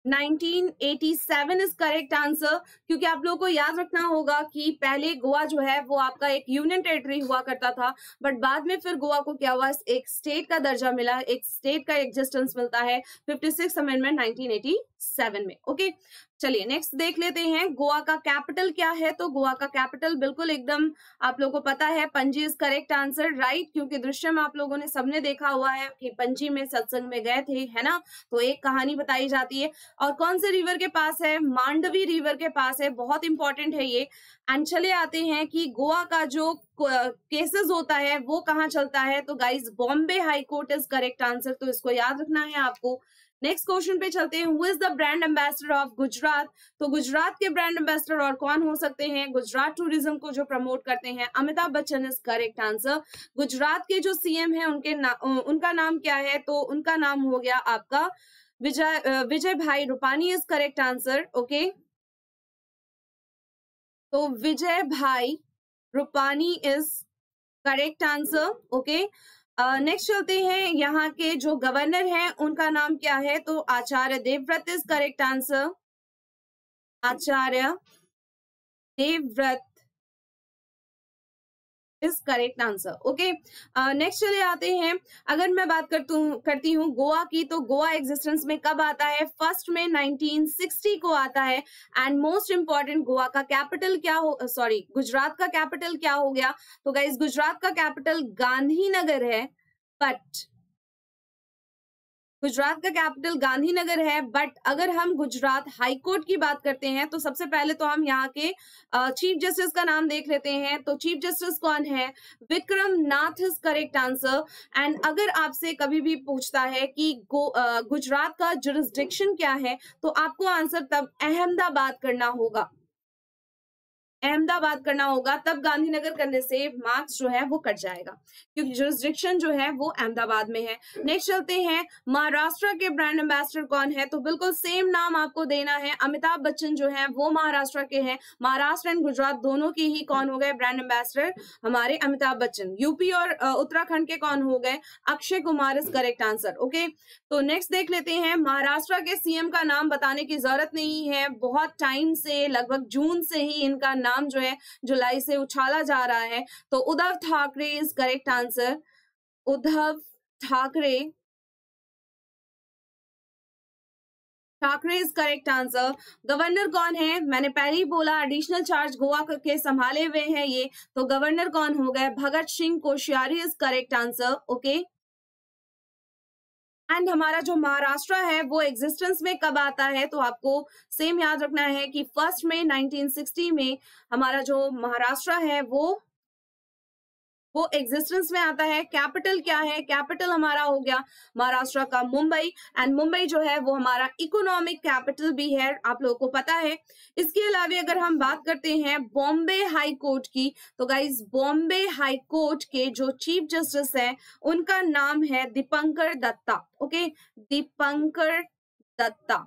1987 इज करेक्ट आंसर, क्योंकि आप लोगों को याद रखना होगा कि पहले गोवा जो है वो आपका एक यूनियन टेरिटरी हुआ करता था, बट बाद में फिर गोवा को क्या हुआ, एक स्टेट का दर्जा मिला, एक स्टेट का एग्जिस्टेंस मिलता है 56 अमेंडमेंट 1987 में, ओके। चलिए नेक्स्ट देख लेते हैं, गोवा का कैपिटल क्या है। तो गोवा का कैपिटल बिल्कुल एकदम आप लोगों को पता है, Panaji is correct answer, right, क्योंकि दृश्यम आप लोगों ने सबने देखा हुआ है कि पणजी में सत्संग में गए थे, है ना। तो एक कहानी बताई जाती है, और कौन से रिवर के पास है, मांडवी रिवर के पास है, बहुत इंपॉर्टेंट है ये। एंड चले आते हैं कि गोवा का जो केसेस होता है वो कहाँ चलता है। तो guys Bombay high court is correct answer, तो इसको याद रखना है आपको। नेक्स्ट क्वेश्चन पे चलते हैं, who is the brand ambassador of Gujarat. तो गुजरात के ब्रांड एम्बेसडर और कौन हो सकते हैं, गुजरात टूरिज्म को जो प्रमोट करते हैं, Amitabh Bachchan is correct answer. Gujarat के जो सीएम है उनका नाम क्या है। तो उनका नाम हो गया आपका विजय भाई Rupani is correct answer, okay. तो विजय भाई Rupani is correct answer, okay. Next चलते हैं, यहाँ के जो गवर्नर हैं उनका नाम क्या है। तो Acharya Devvrat is correct answer, Acharya Devvrat is correct answer, okay. Next चले आते हैं, अगर मैं बात करती हूँ गोवा की, तो गोवा एग्जिस्टेंस में कब आता है, 1 मई 1960 को आता है। एंड मोस्ट इंपॉर्टेंट, गोवा का कैपिटल क्या हो, सॉरी गुजरात का कैपिटल क्या हो गया। तो गाइस गुजरात का कैपिटल गांधीनगर है, बट गुजरात का कैपिटल गांधीनगर है, बट अगर हम गुजरात हाई कोर्ट की बात करते हैं तो सबसे पहले तो हम यहाँ के चीफ जस्टिस का नाम देख लेते हैं। तो चीफ जस्टिस कौन है, विक्रम नाथ इज करेक्ट आंसर। एंड अगर आपसे कभी भी पूछता है कि गुजरात का जुरिस्डिक्शन क्या है, तो आपको आंसर तब अहमदाबाद करना होगा, अहमदाबाद करना होगा, तब गांधीनगर करने से मार्क्स जो है वो कट जाएगा, क्योंकि जुरिस्डिक्शन जो है वो अहमदाबाद में है। नेक्स्ट चलते हैं, महाराष्ट्र के ब्रांड एम्बेसडर कौन है? तो बिल्कुल सेम नाम आपको देना है, अमिताभ बच्चन जो है वो महाराष्ट्र के हैं। महाराष्ट्र एंड गुजरात दोनों के ही कौन हो गए ब्रांड एम्बेसडर? हमारे अमिताभ बच्चन। यूपी और उत्तराखंड के कौन हो गए? Akshay Kumar is correct answer. Okay, तो नेक्स्ट देख लेते हैं, महाराष्ट्र के सीएम का नाम बताने की जरूरत नहीं है, बहुत टाइम से, लगभग जून से ही इनका नाम जो है जुलाई से उछाला जा रहा है। तो Uddhav Thackeray is correct answer. Uddhav Thackeray is correct answer. Governor कौन है? मैंने पहले ही बोला, एडिशनल चार्ज गोवा के संभाले हुए हैं ये, तो गवर्नर कौन हो गए? Bhagat Singh Koshyari is correct answer. Okay, and हमारा जो महाराष्ट्र है वो एग्जिस्टेंस में कब आता है? तो आपको सेम याद रखना है कि 1 मई 1960 में हमारा जो महाराष्ट्र है वो एग्जिस्टेंस में आता है। कैपिटल क्या है? कैपिटल हमारा हो गया महाराष्ट्र का मुंबई, एंड मुंबई जो है वो हमारा इकोनॉमिक कैपिटल भी है, आप लोगों को पता है। इसके अलावा अगर हम बात करते हैं बॉम्बे हाई कोर्ट की, तो गाइज बॉम्बे हाई कोर्ट के जो चीफ जस्टिस हैं उनका नाम है Dipankar Datta. Okay, Dipankar Datta.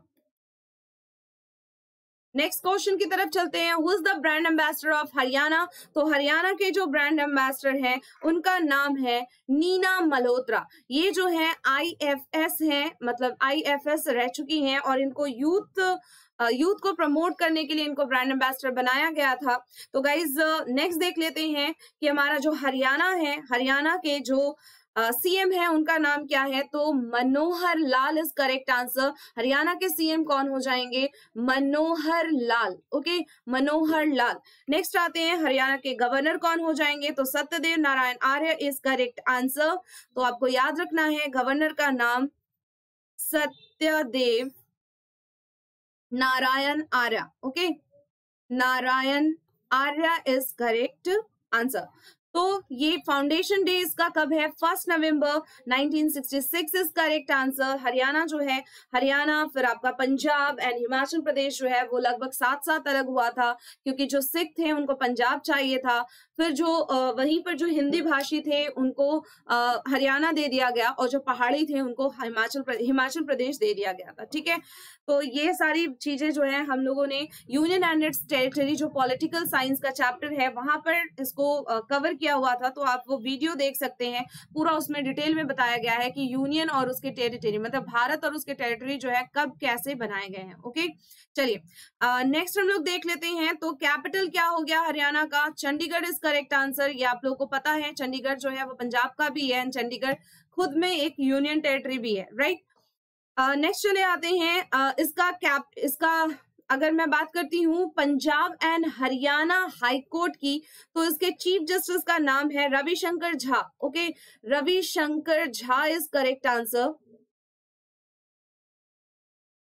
Next question की तरफ चलते हैं, who is the brand ambassador of Haryana? तो हरियाणा के जो ब्रांड एम्बेसडर हैं उनका नाम है नीना मल्होत्रा। ये जो है IFS है, मतलब IFS रह चुकी हैं, और इनको यूथ को प्रमोट करने के लिए इनको ब्रांड एम्बेसडर बनाया गया था। तो गाइज नेक्स्ट देख लेते हैं कि हमारा जो हरियाणा है, हरियाणा के जो सीएम है उनका नाम क्या है? तो Manohar Lal is correct answer. Haryana के सीएम कौन हो जाएंगे? मनोहर लाल। ओके, मनोहर लाल। नेक्स्ट आते हैं, हरियाणा के गवर्नर कौन हो जाएंगे? तो Satyadev Narayan Arya is correct answer. तो आपको याद रखना है गवर्नर का नाम Satyadev Narayan Arya. Okay, Narayan Arya is correct answer. तो ये फाउंडेशन डे इसका कब है? 1 नवंबर 1966 इज करेक्ट आंसर। हरियाणा जो है, हरियाणा, फिर आपका पंजाब एंड हिमाचल प्रदेश जो है वो लगभग साथ साथ अलग हुआ था, क्योंकि जो सिख थे उनको पंजाब चाहिए था, फिर जो वहीं पर जो हिंदी भाषी थे उनको हरियाणा दे दिया गया, और जो पहाड़ी थे उनको हिमाचल प्रदेश दे दिया गया था। ठीक है, तो ये सारी चीजें जो है हम लोगों ने यूनियन एंड इट्स टेरिटरी जो पॉलिटिकल साइंस का चैप्टर है वहां पर इसको कवर किया हुआ था, तो आप वो वीडियो देख सकते हैं। पूरा उसमें डिटेल में बताया गया है कि यूनियन और उसके टेरिटरी, मतलब भारत और उसके टेरिटरी जो है कब कैसे बनाए गए हैं। ओके, चलिए नेक्स्ट हम लोग देख लेते हैं। तो कैपिटल क्या हो गया हरियाणा का? Chandigarh is correct answer. ये आप लोगों को पता है, चंडीगढ़ जो है वो पंजाब का भी है, चंडीगढ़ खुद में एक यूनियन टेरिटरी भी है, राइट। नेक्स्ट चले आते हैं, इसका अगर मैं बात करती हूँ Punjab and Haryana high court की, तो इसके चीफ जस्टिस का नाम है Ravishankar Jha. Okay, Ravishankar Jha is correct answer.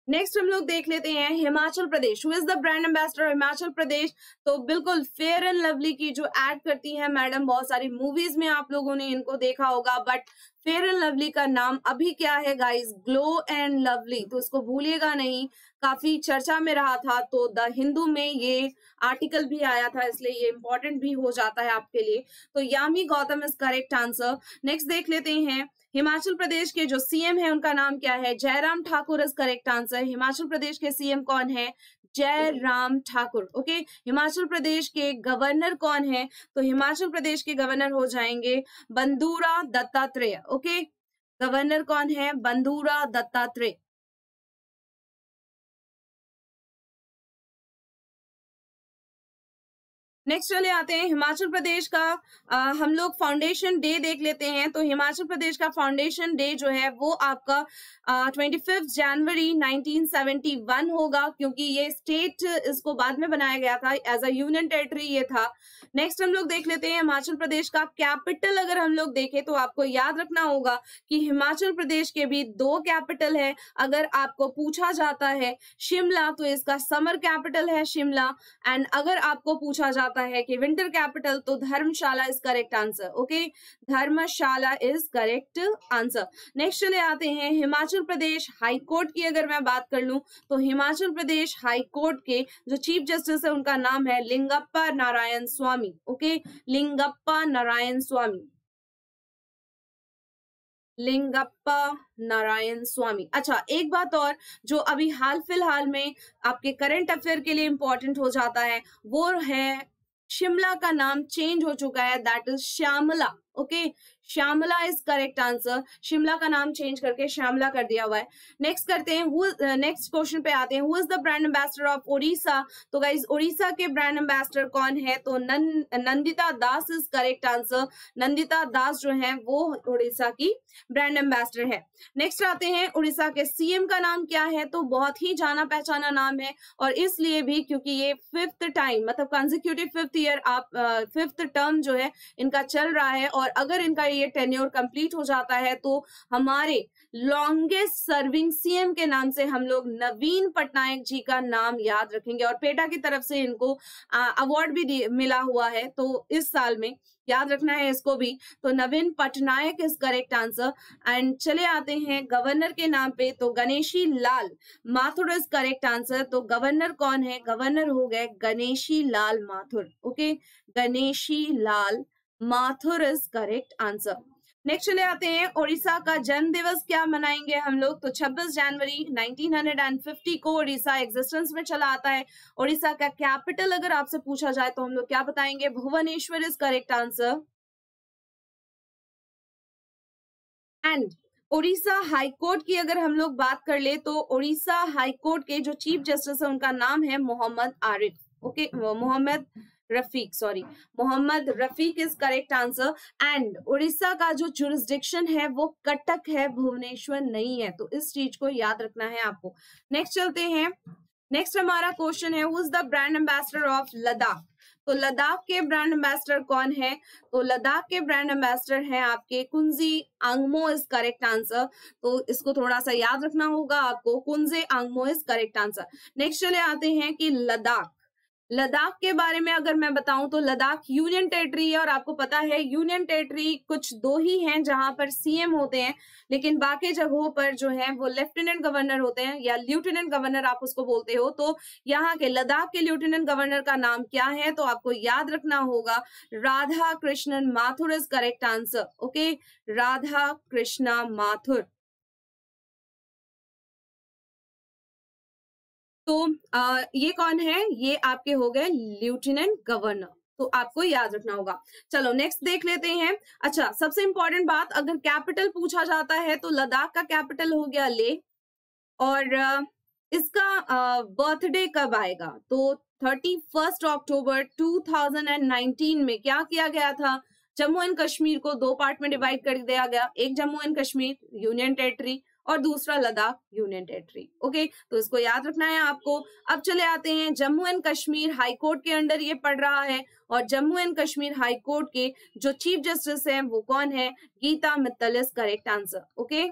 Next हम लोग देख लेते हैं Himachal Pradesh, who is the brand ambassador Himachal Pradesh? तो बिल्कुल फेयर एंड लवली की जो एड करती है मैडम, बहुत सारी मूवीज में आप लोगों ने इनको देखा होगा, बट फेयर एंड लवली का नाम अभी क्या है गाइस? Glow and lovely. तो इसको भूलिएगा नहीं, काफी चर्चा में रहा था, तो द हिंदू में ये आर्टिकल भी आया था, इसलिए ये इंपॉर्टेंट भी हो जाता है आपके लिए। तो Yami Gautam is correct answer. Next देख लेते हैं, हिमाचल प्रदेश के जो सीएम है उनका नाम क्या है? Jairam Thakur is correct answer. Himachal Pradesh के सीएम कौन है? जयराम ठाकुर। ओके, हिमाचल प्रदेश के गवर्नर कौन है? तो हिमाचल प्रदेश के गवर्नर हो जाएंगे बंदूरा दत्तात्रेय। ओके, गवर्नर कौन है? बंदूरा दत्तात्रेय। नेक्स्ट चले आते हैं हिमाचल प्रदेश का हम लोग फाउंडेशन डे देख लेते हैं। तो हिमाचल प्रदेश का फाउंडेशन डे जो है वो आपका 25 जनवरी 1971 होगा, क्योंकि ये स्टेट इसको बाद में बनाया गया था, एज अ यूनियन टेरिटरी ये था। नेक्स्ट हम लोग देख लेते हैं हिमाचल प्रदेश का कैपिटल। अगर हम लोग देखें तो आपको याद रखना होगा कि हिमाचल प्रदेश के भी 2 कैपिटल है। अगर आपको पूछा जाता है शिमला, तो इसका समर कैपिटल है शिमला, एंड अगर आपको पूछा जाता जाता है कि विंटर कैपिटल, तो Dharamshala is correct answer. Okay, Dharamshala is correct answer. Next चले आते हैं हिमाचल प्रदेश हाई कोर्ट की अगर मैं बात कर लूं तो हिमाचल प्रदेश हाई कोर्ट के जो चीफ जस्टिस है उनका नाम है लिंगप्पा नारायण स्वामी। ओके, लिंगप्पा नारायण स्वामी, लिंगप्पा नारायण स्वामी। अच्छा, एक बात और जो अभी हाल फिलहाल में आपके करंट अफेयर के लिए इंपॉर्टेंट हो जाता है वो है शिमला का नाम चेंज हो चुका है, that is Shyamala. Okay, Shyamala is correct answer. Shimla का नाम चेंज करके श्यामला कर दिया हुआ है। नेक्स्ट करते हैं, नेक्स्ट क्वेश्चन पे आते हैं, who is the brand ambassador of Odisha. तो गाइज ओडिशा के ब्रांड एम्बेसडर कौन है, तो नंदिता दास इज करेक्ट आंसर। नंदिता दास जो है वो ओडिशा की ब्रांड एम्बेसडर है। नेक्स्ट आते हैं, उड़ीसा के सीएम का नाम क्या है, तो बहुत ही जाना पहचाना नाम है और इसलिए भी क्योंकि ये 5th टाइम मतलब कंसेक्यूटिव 5th ईयर आप 5th टर्म जो है इनका चल रहा है और अगर इनका ये टेन्योर कंप्लीट हो जाता है तो हमारे लॉन्गेस्ट सर्विंग सीएम के नाम से हम लोग नवीन पटनायक जी का नाम याद रखेंगे और पेटा की तरफ से इनको अवार्ड भी मिला हुआ है, तो इस साल में याद रखना है इसको भी। तो Naveen Patnaik is correct answer. And चले आते हैं गवर्नर के नाम पे, तो Ganeshi Lal Mathur is correct answer. तो गवर्नर कौन है, गवर्नर हो गए Ganeshi Lal Mathur. Okay, Ganeshi Lal Mathur is correct answer. Next चले आते हैं, ओडिशा का जन्म दिवस क्या मनाएंगे हम लोग, तो 26 जनवरी 1950 को ओडिशा एग्जिस्टेंस में चला आता है। ओडिशा का कैपिटल अगर आपसे पूछा जाए तो हम लोग क्या बताएंगे, Bhubaneswar is correct answer. And Odisha high court की अगर हम लोग बात कर ले तो ओडिशा हाई कोर्ट के जो चीफ जस्टिस है उनका नाम है Mohammad Arif. Okay, Mohammad Rafiq, sorry, Mohammad Rafiq is correct answer. And Orissa का जो जुरिस्डिक्शन है वो कटक है, भुवनेश्वर नहीं है, तो इस चीज को याद रखना है आपको। नेक्स्ट चलते हैं, नेक्स्ट हमारा क्वेश्चन है, who is the brand ambassador of Ladakh. तो लद्दाख के ब्रांड एम्बेसडर कौन है, तो लद्दाख के ब्रांड एम्बेसडर हैं आपके कुंजी आंगमो इज करेक्ट आंसर। तो इसको थोड़ा सा याद रखना होगा आपको, Kunzes Angmo is correct answer. Next चले आते हैं कि लद्दाख, लद्दाख के बारे में अगर मैं बताऊं तो लद्दाख यूनियन टेरिटरी है और आपको पता है यूनियन टेरिटरी कुछ दो ही हैं जहां पर सीएम होते हैं, लेकिन बाकी जगहों पर जो है वो लेफ्टिनेंट गवर्नर होते हैं या लेफ्टिनेंट गवर्नर आप उसको बोलते हो। तो यहाँ के लद्दाख के लेफ्टिनेंट गवर्नर का नाम क्या है, तो आपको याद रखना होगा Radha Krishnan Mathur is correct answer. Okay, Radha Krishna Mathur. तो ये कौन है, ये आपके हो गए लेफ्टिनेंट गवर्नर, तो आपको याद रखना होगा। चलो नेक्स्ट देख लेते हैं। अच्छा, सबसे इंपॉर्टेंट बात, अगर कैपिटल पूछा जाता है तो लद्दाख का कैपिटल हो गया ले, और इसका बर्थडे कब आएगा, तो 31 अक्टूबर 2019 में क्या किया गया था, जम्मू एंड कश्मीर को दो पार्ट में डिवाइड कर दिया गया, एक Jammu and Kashmir union territory और दूसरा लद्दाख यूनियन टेरिटरी। ओके, तो इसको याद रखना है आपको। अब चले आते हैं, Jammu and Kashmir high court के अंडर ये पड़ रहा है और Jammu and Kashmir high court के जो चीफ जस्टिस हैं वो कौन है, Gita Mittal is correct answer. Okay,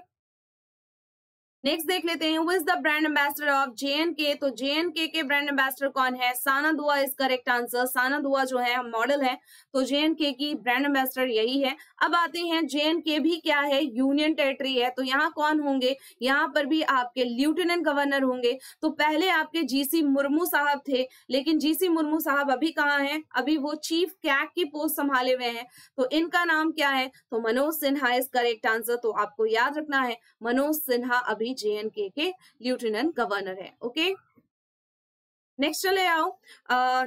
next देख लेते हैं, who is the brand ambassador of J and K. तो जेएनके के ब्रांड एम्बेसडर कौन है, साना दुआ इज करेक्ट आंसर। साना दुआ जो है मॉडल है, तो जेएनके की ब्रांड एम्बेसडर यही है। अब आते हैं, जेएनके भी क्या है, यूनियन टेरिटरी है, तो यहाँ कौन होंगे, यहाँ पर भी आपके लेफ्टिनेंट गवर्नर होंगे। तो पहले आपके जीसी मुर्मू साहब थे, लेकिन जीसी मुर्मू साहब अभी कहाँ हैं, अभी वो चीफ कैग की पोस्ट संभाले हुए हैं, तो इनका नाम क्या है, तो Manoj Sinha is correct answer. तो आपको याद रखना है मनोज सिन्हा अभी जेएनके के लेफ्टिनेंट गवर्नर है। ओके, नेक्स्ट चले आओ,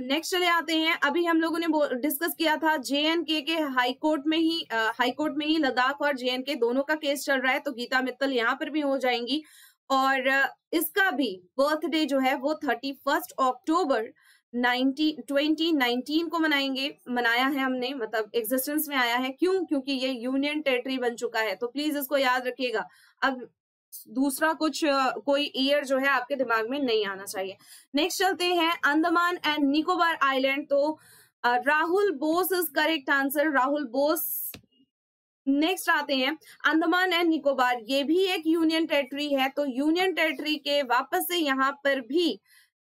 नेक्स्ट चले आते हैं। अभी हम लोगों ने डिस्कस किया था जेएनके के हाई कोर्ट में ही लद्दाख और जेएनके दोनों का केस चल रहा है, तो गीता मित्तल यहाँ पर भी हो जाएंगी। और इसका भी बर्थडे जो है वो 31 अक्टूबर 2019 को मनाया है हमने, मतलब एग्जिस्टेंस में आया है। क्यों, क्योंकि ये यूनियन टेरिटरी बन चुका है, तो प्लीज इसको याद रखिएगा। अब दूसरा कुछ कोई ईयर जो है आपके दिमाग में नहीं आना चाहिए। नेक्स्ट चलते हैं, अंडमान एंड निकोबार आइलैंड, तो Rahul Bose is correct answer, Rahul Bose. Next आते हैं, अंडमान एंड निकोबार, ये भी एक यूनियन टेरिटरी है, तो यूनियन टेरिटरी के वापस से यहाँ पर भी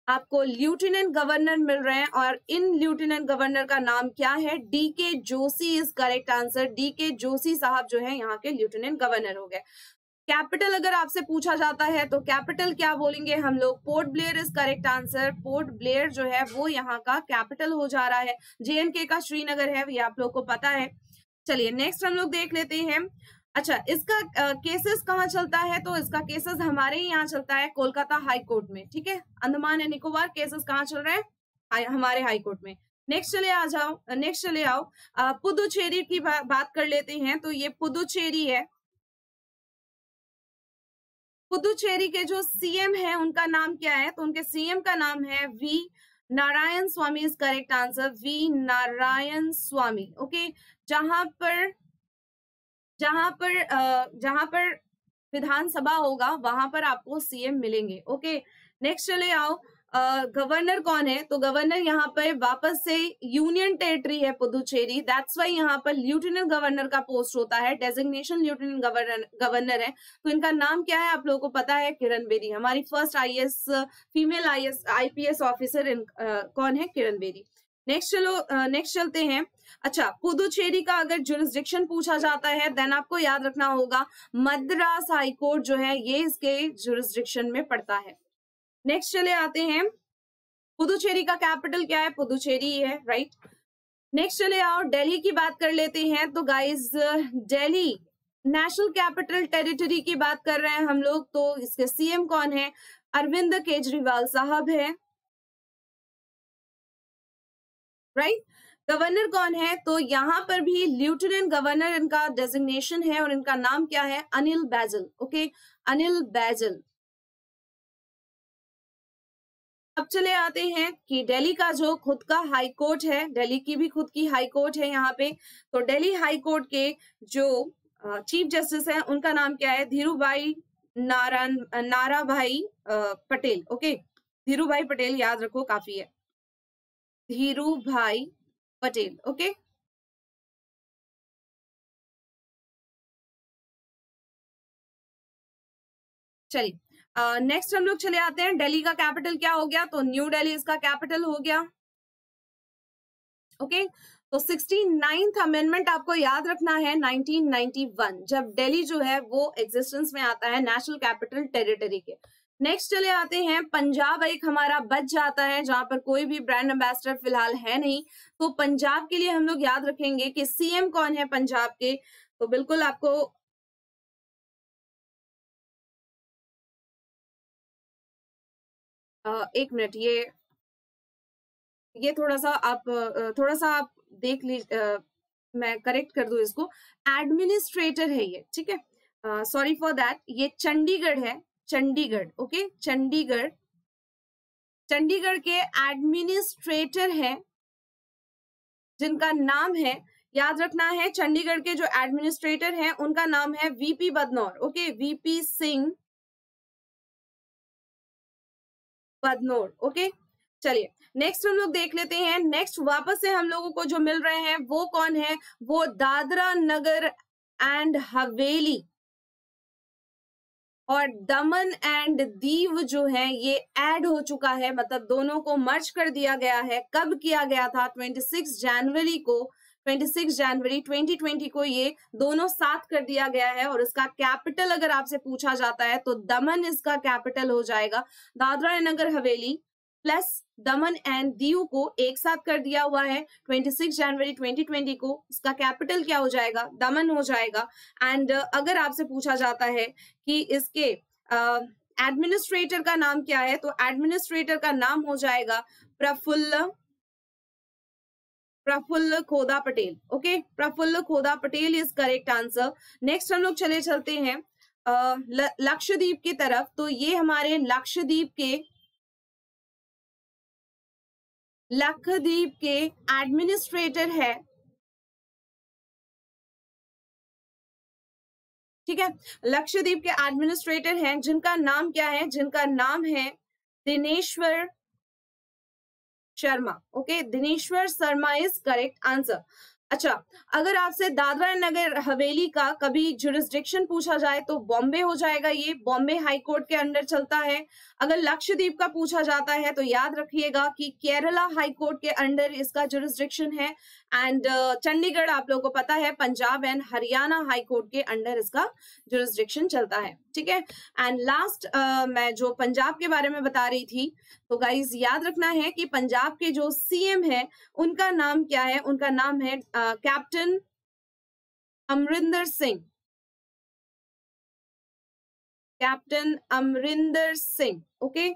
आपको लेफ्टिनेंट गवर्नर मिल रहे हैं, और इन लेफ्टिनेंट गवर्नर का नाम क्या है? DK Joshi is correct answer. DK Joshi साहब जो है यहाँ के लेफ्टिनेंट गवर्नर हो गए। कैपिटल अगर आपसे पूछा जाता है तो कैपिटल क्या बोलेंगे हम लोग? Port Blair is correct answer. Port Blair जो है वो यहाँ का कैपिटल हो जा रहा है। JNK का श्रीनगर है, ये आप लोग को पता है। चलिए नेक्स्ट हम लोग देख लेते हैं। अच्छा, इसका केसेस कहाँ चलता है? तो इसका केसेस हमारे ही यहाँ चलता है, कोलकाता हाई कोर्ट में। ठीक है, अंडमान एंड निकोबार केसेस कहाँ चल रहे हैं? हमारे हाई कोर्ट में। नेक्स्ट चले आओ पुदुचेरी की बात कर लेते हैं। तो ये पुदुचेरी है। पुदुचेरी के जो CM है उनका नाम क्या है? तो उनके CM का नाम है V Narayan Swami is correct answer. V Narayan Swami. Okay, जहां पर विधानसभा होगा वहां पर आपको CM मिलेंगे। ओके, नेक्स्ट चले आओ गवर्नर कौन है? तो गवर्नर यहाँ पर वापस से यूनियन टेरिटरी है पुदुचेरी, दैट्स वाई यहाँ पर लेफ्टिनेंट गवर्नर का पोस्ट होता है, डेजिग्नेशन लेफ्टिनेंट गवर्नर है। तो इनका नाम क्या है आप लोगों को पता है? किरण बेदी। हमारी फर्स्ट फीमेल IPS ऑफिसर कौन है? किरण बेदी। नेक्स्ट चलते हैं। अच्छा, पुदुचेरी का अगर जुरिस्डिक्शन पूछा जाता है देन आपको याद रखना होगा मद्रास हाई कोर्ट जो है ये इसके जुरिस्डिक्शन में पड़ता है। नेक्स्ट चले आते हैं, पुदुचेरी का कैपिटल क्या है? पुदुचेरी है, राइट। नेक्स्ट चले आओ दिल्ली की बात कर लेते हैं। तो guys Delhi national capital territory की बात कर रहे हैं हम लोग। तो इसके CM कौन है? अरविंद केजरीवाल साहब है, राइट। गवर्नर कौन है? तो यहाँ पर भी लेफ्टिनेंट गवर्नर इनका डेजिग्नेशन है और इनका नाम क्या है? अनिल बैजल। ओके, अनिल बैजल। अब चले आते हैं कि दिल्ली का जो खुद का हाई कोर्ट है, दिल्ली की भी खुद की हाई कोर्ट है यहाँ पे। तो दिल्ली हाई कोर्ट के जो चीफ जस्टिस है उनका नाम क्या है? धीरूभाई नाराभाई पटेल। ओके, धीरूभाई पटेल याद रखो, काफी है, धीरूभाई पटेल। ओके, चलिए नेक्स्ट हम लोग चले आते हैं, दिल्ली का कैपिटल क्या हो गया? तो न्यू दिल्ली इसका कैपिटल हो गया। ओके, तो 69th अमेंडमेंट आपको याद रखना है 1991, जब दिल्ली जो है वो एग्जिस्टेंस में आता है नेशनल कैपिटल टेरिटरी के। नेक्स्ट चले आते हैं, पंजाब एक हमारा बच जाता है जहां पर कोई भी ब्रांड एम्बेसडर फिलहाल है नहीं। तो पंजाब के लिए हम लोग याद रखेंगे कि CM कौन है पंजाब के? तो बिल्कुल आपको एक मिनट, ये थोड़ा सा आप देख लीजिए, मैं करेक्ट कर दूं इसको। एडमिनिस्ट्रेटर है ये, ठीक है, सॉरी फॉर दैट, ये चंडीगढ़ है, चंडीगढ़। ओके, चंडीगढ़ के एडमिनिस्ट्रेटर है जिनका नाम है, याद रखना है, चंडीगढ़ के जो एडमिनिस्ट्रेटर हैं उनका नाम है VP Badnore. Okay, VP Singh Badnore. Okay, चलिए नेक्स्ट हम लोग देख लेते हैं। नेक्स्ट वापस से हम लोगों को जो मिल रहे हैं वो कौन है? वो दादरा नगर एंड हवेली और दमन एंड दीव जो है ये ऐड हो चुका है, मतलब दोनों को मर्ज कर दिया गया है। कब किया गया था? 26 जनवरी को, 26 जनवरी 2020 को ये दोनों साथ कर दिया गया है। और इसका कैपिटल अगर आपसे पूछा जाता है तो दमन इसका कैपिटल हो जाएगा। Dadra and Nagar Haveli plus Daman and Diu को एक साथ कर दिया हुआ है 26 जनवरी 2020 को। इसका कैपिटल क्या हो जाएगा? दमन हो जाएगा। एंड अगर आपसे पूछा जाता है कि इसके एडमिनिस्ट्रेटर का नाम क्या है, तो एडमिनिस्ट्रेटर का नाम हो जाएगा प्रफुल्ल खोदा पटेल। ओके, प्रफुल्ल खोदा Patel is correct answer. Next हम लोग चलते हैं लक्षद्वीप की तरफ। तो ये हमारे लक्षद्वीप के एडमिनिस्ट्रेटर है, ठीक है, लक्षद्वीप के एडमिनिस्ट्रेटर हैं जिनका नाम क्या है? जिनका नाम है Dineshwar Sharma. Okay, Dineshwar Sharma is correct answer. अच्छा, अगर आपसे दादरा एंड नगर हवेली का कभी जुरिस्डिक्शन पूछा जाए तो बॉम्बे हो जाएगा, ये बॉम्बे हाई कोर्ट के अंडर चलता है। अगर लक्षद्वीप का पूछा जाता है तो याद रखिएगा कि केरला हाई कोर्ट के अंडर इसका जुरिस्डिक्शन है। एंड चंडीगढ़ आप लोगों को पता है Punjab and Haryana high court के अंडर इसका जुरिस्डिक्शन चलता है, ठीक है। एंड लास्ट मैं जो पंजाब के बारे में बता रही थी, तो गाइज याद रखना है कि पंजाब के जो सीएम है उनका नाम क्या है, उनका नाम है captain Amarinder Singh, captain Amarinder Singh, okay.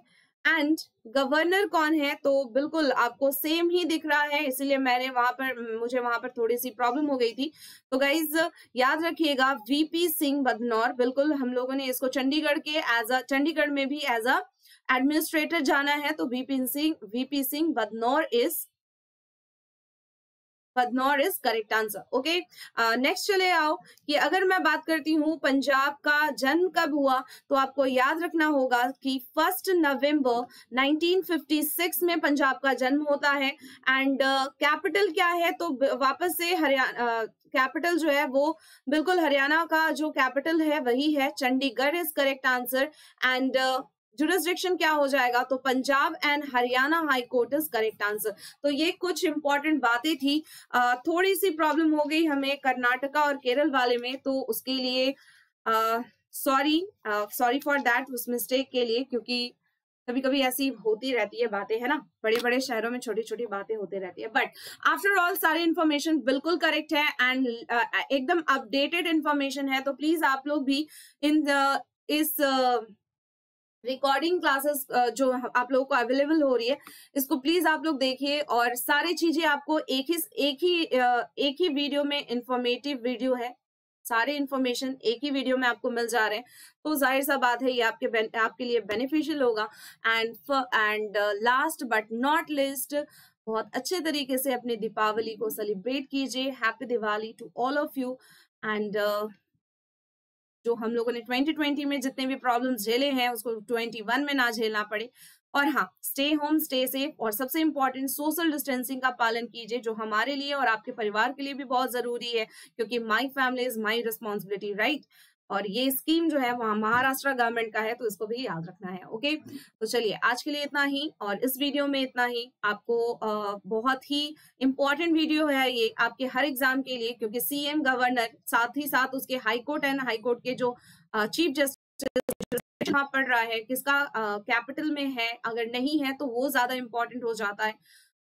And governor कौन है, तो बिल्कुल आपको सेम ही दिख रहा है, इसीलिए मुझे वहां पर थोड़ी सी प्रॉब्लम हो गई थी। तो गाइज याद रखिएगा वीपी सिंह बदनौर, बिल्कुल हम लोगों ने इसको चंडीगढ़ में भी एज अ एडमिनिस्ट्रेटर जाना है, तो VP Singh Badnore is correct answer, okay. Next चले आओ कि अगर मैं बात करती हूँ पंजाब का जन्म कब हुआ, तो आपको याद रखना होगा कि 1 नवंबर 1956 में पंजाब का जन्म होता है। एंड कैपिटल क्या है, तो वापस से हरियाणा कैपिटल जो है वो बिल्कुल हरियाणा का जो कैपिटल है वही है, Chandigarh is correct answer. And jurisdiction क्या हो जाएगा, तो Punjab and Haryana high court is correct answer. तो ये कुछ इंपॉर्टेंट बातें थी। थोड़ी सी प्रॉब्लम हो गई हमें कर्नाटका और केरल वाले में, तो उसके लिए सॉरी फॉर दैट, उस मिस्टेक के लिए, क्योंकि कभी कभी ऐसी होती रहती है बातें, है ना, बड़े बड़े शहरों में छोटी छोटी बातें होती रहती है। बट आफ्टर ऑल सारी इन्फॉर्मेशन बिल्कुल करेक्ट है एंड एकदम अपडेटेड इन्फॉर्मेशन है। तो प्लीज आप लोग भी इस रिकॉर्डिंग क्लासेस जो आप लोगों को अवेलेबल हो रही है, इसको प्लीज आप लोग देखिए, और सारी चीजें आपको एक ही वीडियो में, इंफॉर्मेटिव वीडियो है, सारे इन्फॉर्मेशन एक ही वीडियो में आपको मिल जा रहे हैं, तो जाहिर सा बात है ये आपके लिए बेनिफिशियल होगा। And last but not least, बहुत अच्छे तरीके से अपने दीपावली को सेलिब्रेट कीजिए। Happy Diwali to all of you. And जो हम लोगों ने 2020 में जितने भी प्रॉब्लम्स झेले हैं उसको 21 में ना झेलना पड़े। और हाँ, स्टे होम, स्टे सेफ, और सबसे इंपॉर्टेंट सोशल डिस्टेंसिंग का पालन कीजिए, जो हमारे लिए और आपके परिवार के लिए भी बहुत जरूरी है, क्योंकि my family is my responsibility, right. और ये स्कीम जो है वहाँ महाराष्ट्र गवर्नमेंट का है, तो इसको भी याद रखना है, ओके। तो चलिए आज के लिए इतना ही, और इस वीडियो में इतना ही। आपको बहुत ही इंपॉर्टेंट वीडियो है ये आपके हर एग्जाम के लिए, क्योंकि सीएम गवर्नर साथ ही साथ उसके high court and high court के जो चीफ जस्टिस कहाँ पड़ रहा है, किसका कैपिटल में है, अगर नहीं है तो वो ज्यादा इंपॉर्टेंट हो जाता है।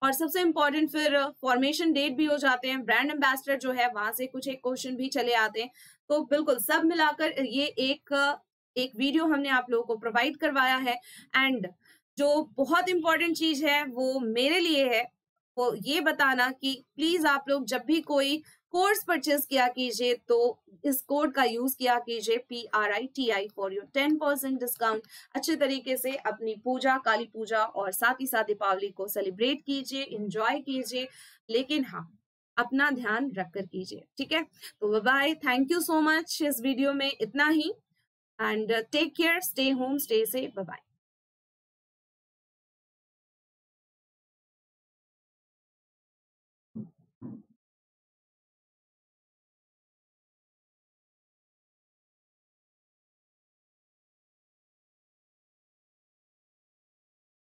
और सबसे इंपॉर्टेंट फिर फॉर्मेशन डेट भी हो जाते हैं, ब्रांड एम्बेसडर जो है वहां से कुछ एक क्वेश्चन भी चले आते हैं। तो बिल्कुल सब मिलाकर ये एक वीडियो हमने आप लोगों को प्रोवाइड करवाया है। एंड जो बहुत इंपॉर्टेंट चीज है वो मेरे लिए है, वो ये बताना कि प्लीज आप लोग जब भी कोई कोर्स परचेज किया कीजिए तो इस कोड का यूज किया कीजिए, PRITI, फॉर योर 10% डिस्काउंट। अच्छे तरीके से अपनी पूजा, काली पूजा और साथ ही साथ दीपावली को सेलिब्रेट कीजिए, एंजॉय कीजिए, लेकिन हाँ अपना ध्यान रखकर कीजिए, ठीक है। तो bye, thank you so much. इस वीडियो में इतना ही, and take care, stay home, stay safe, bye bye.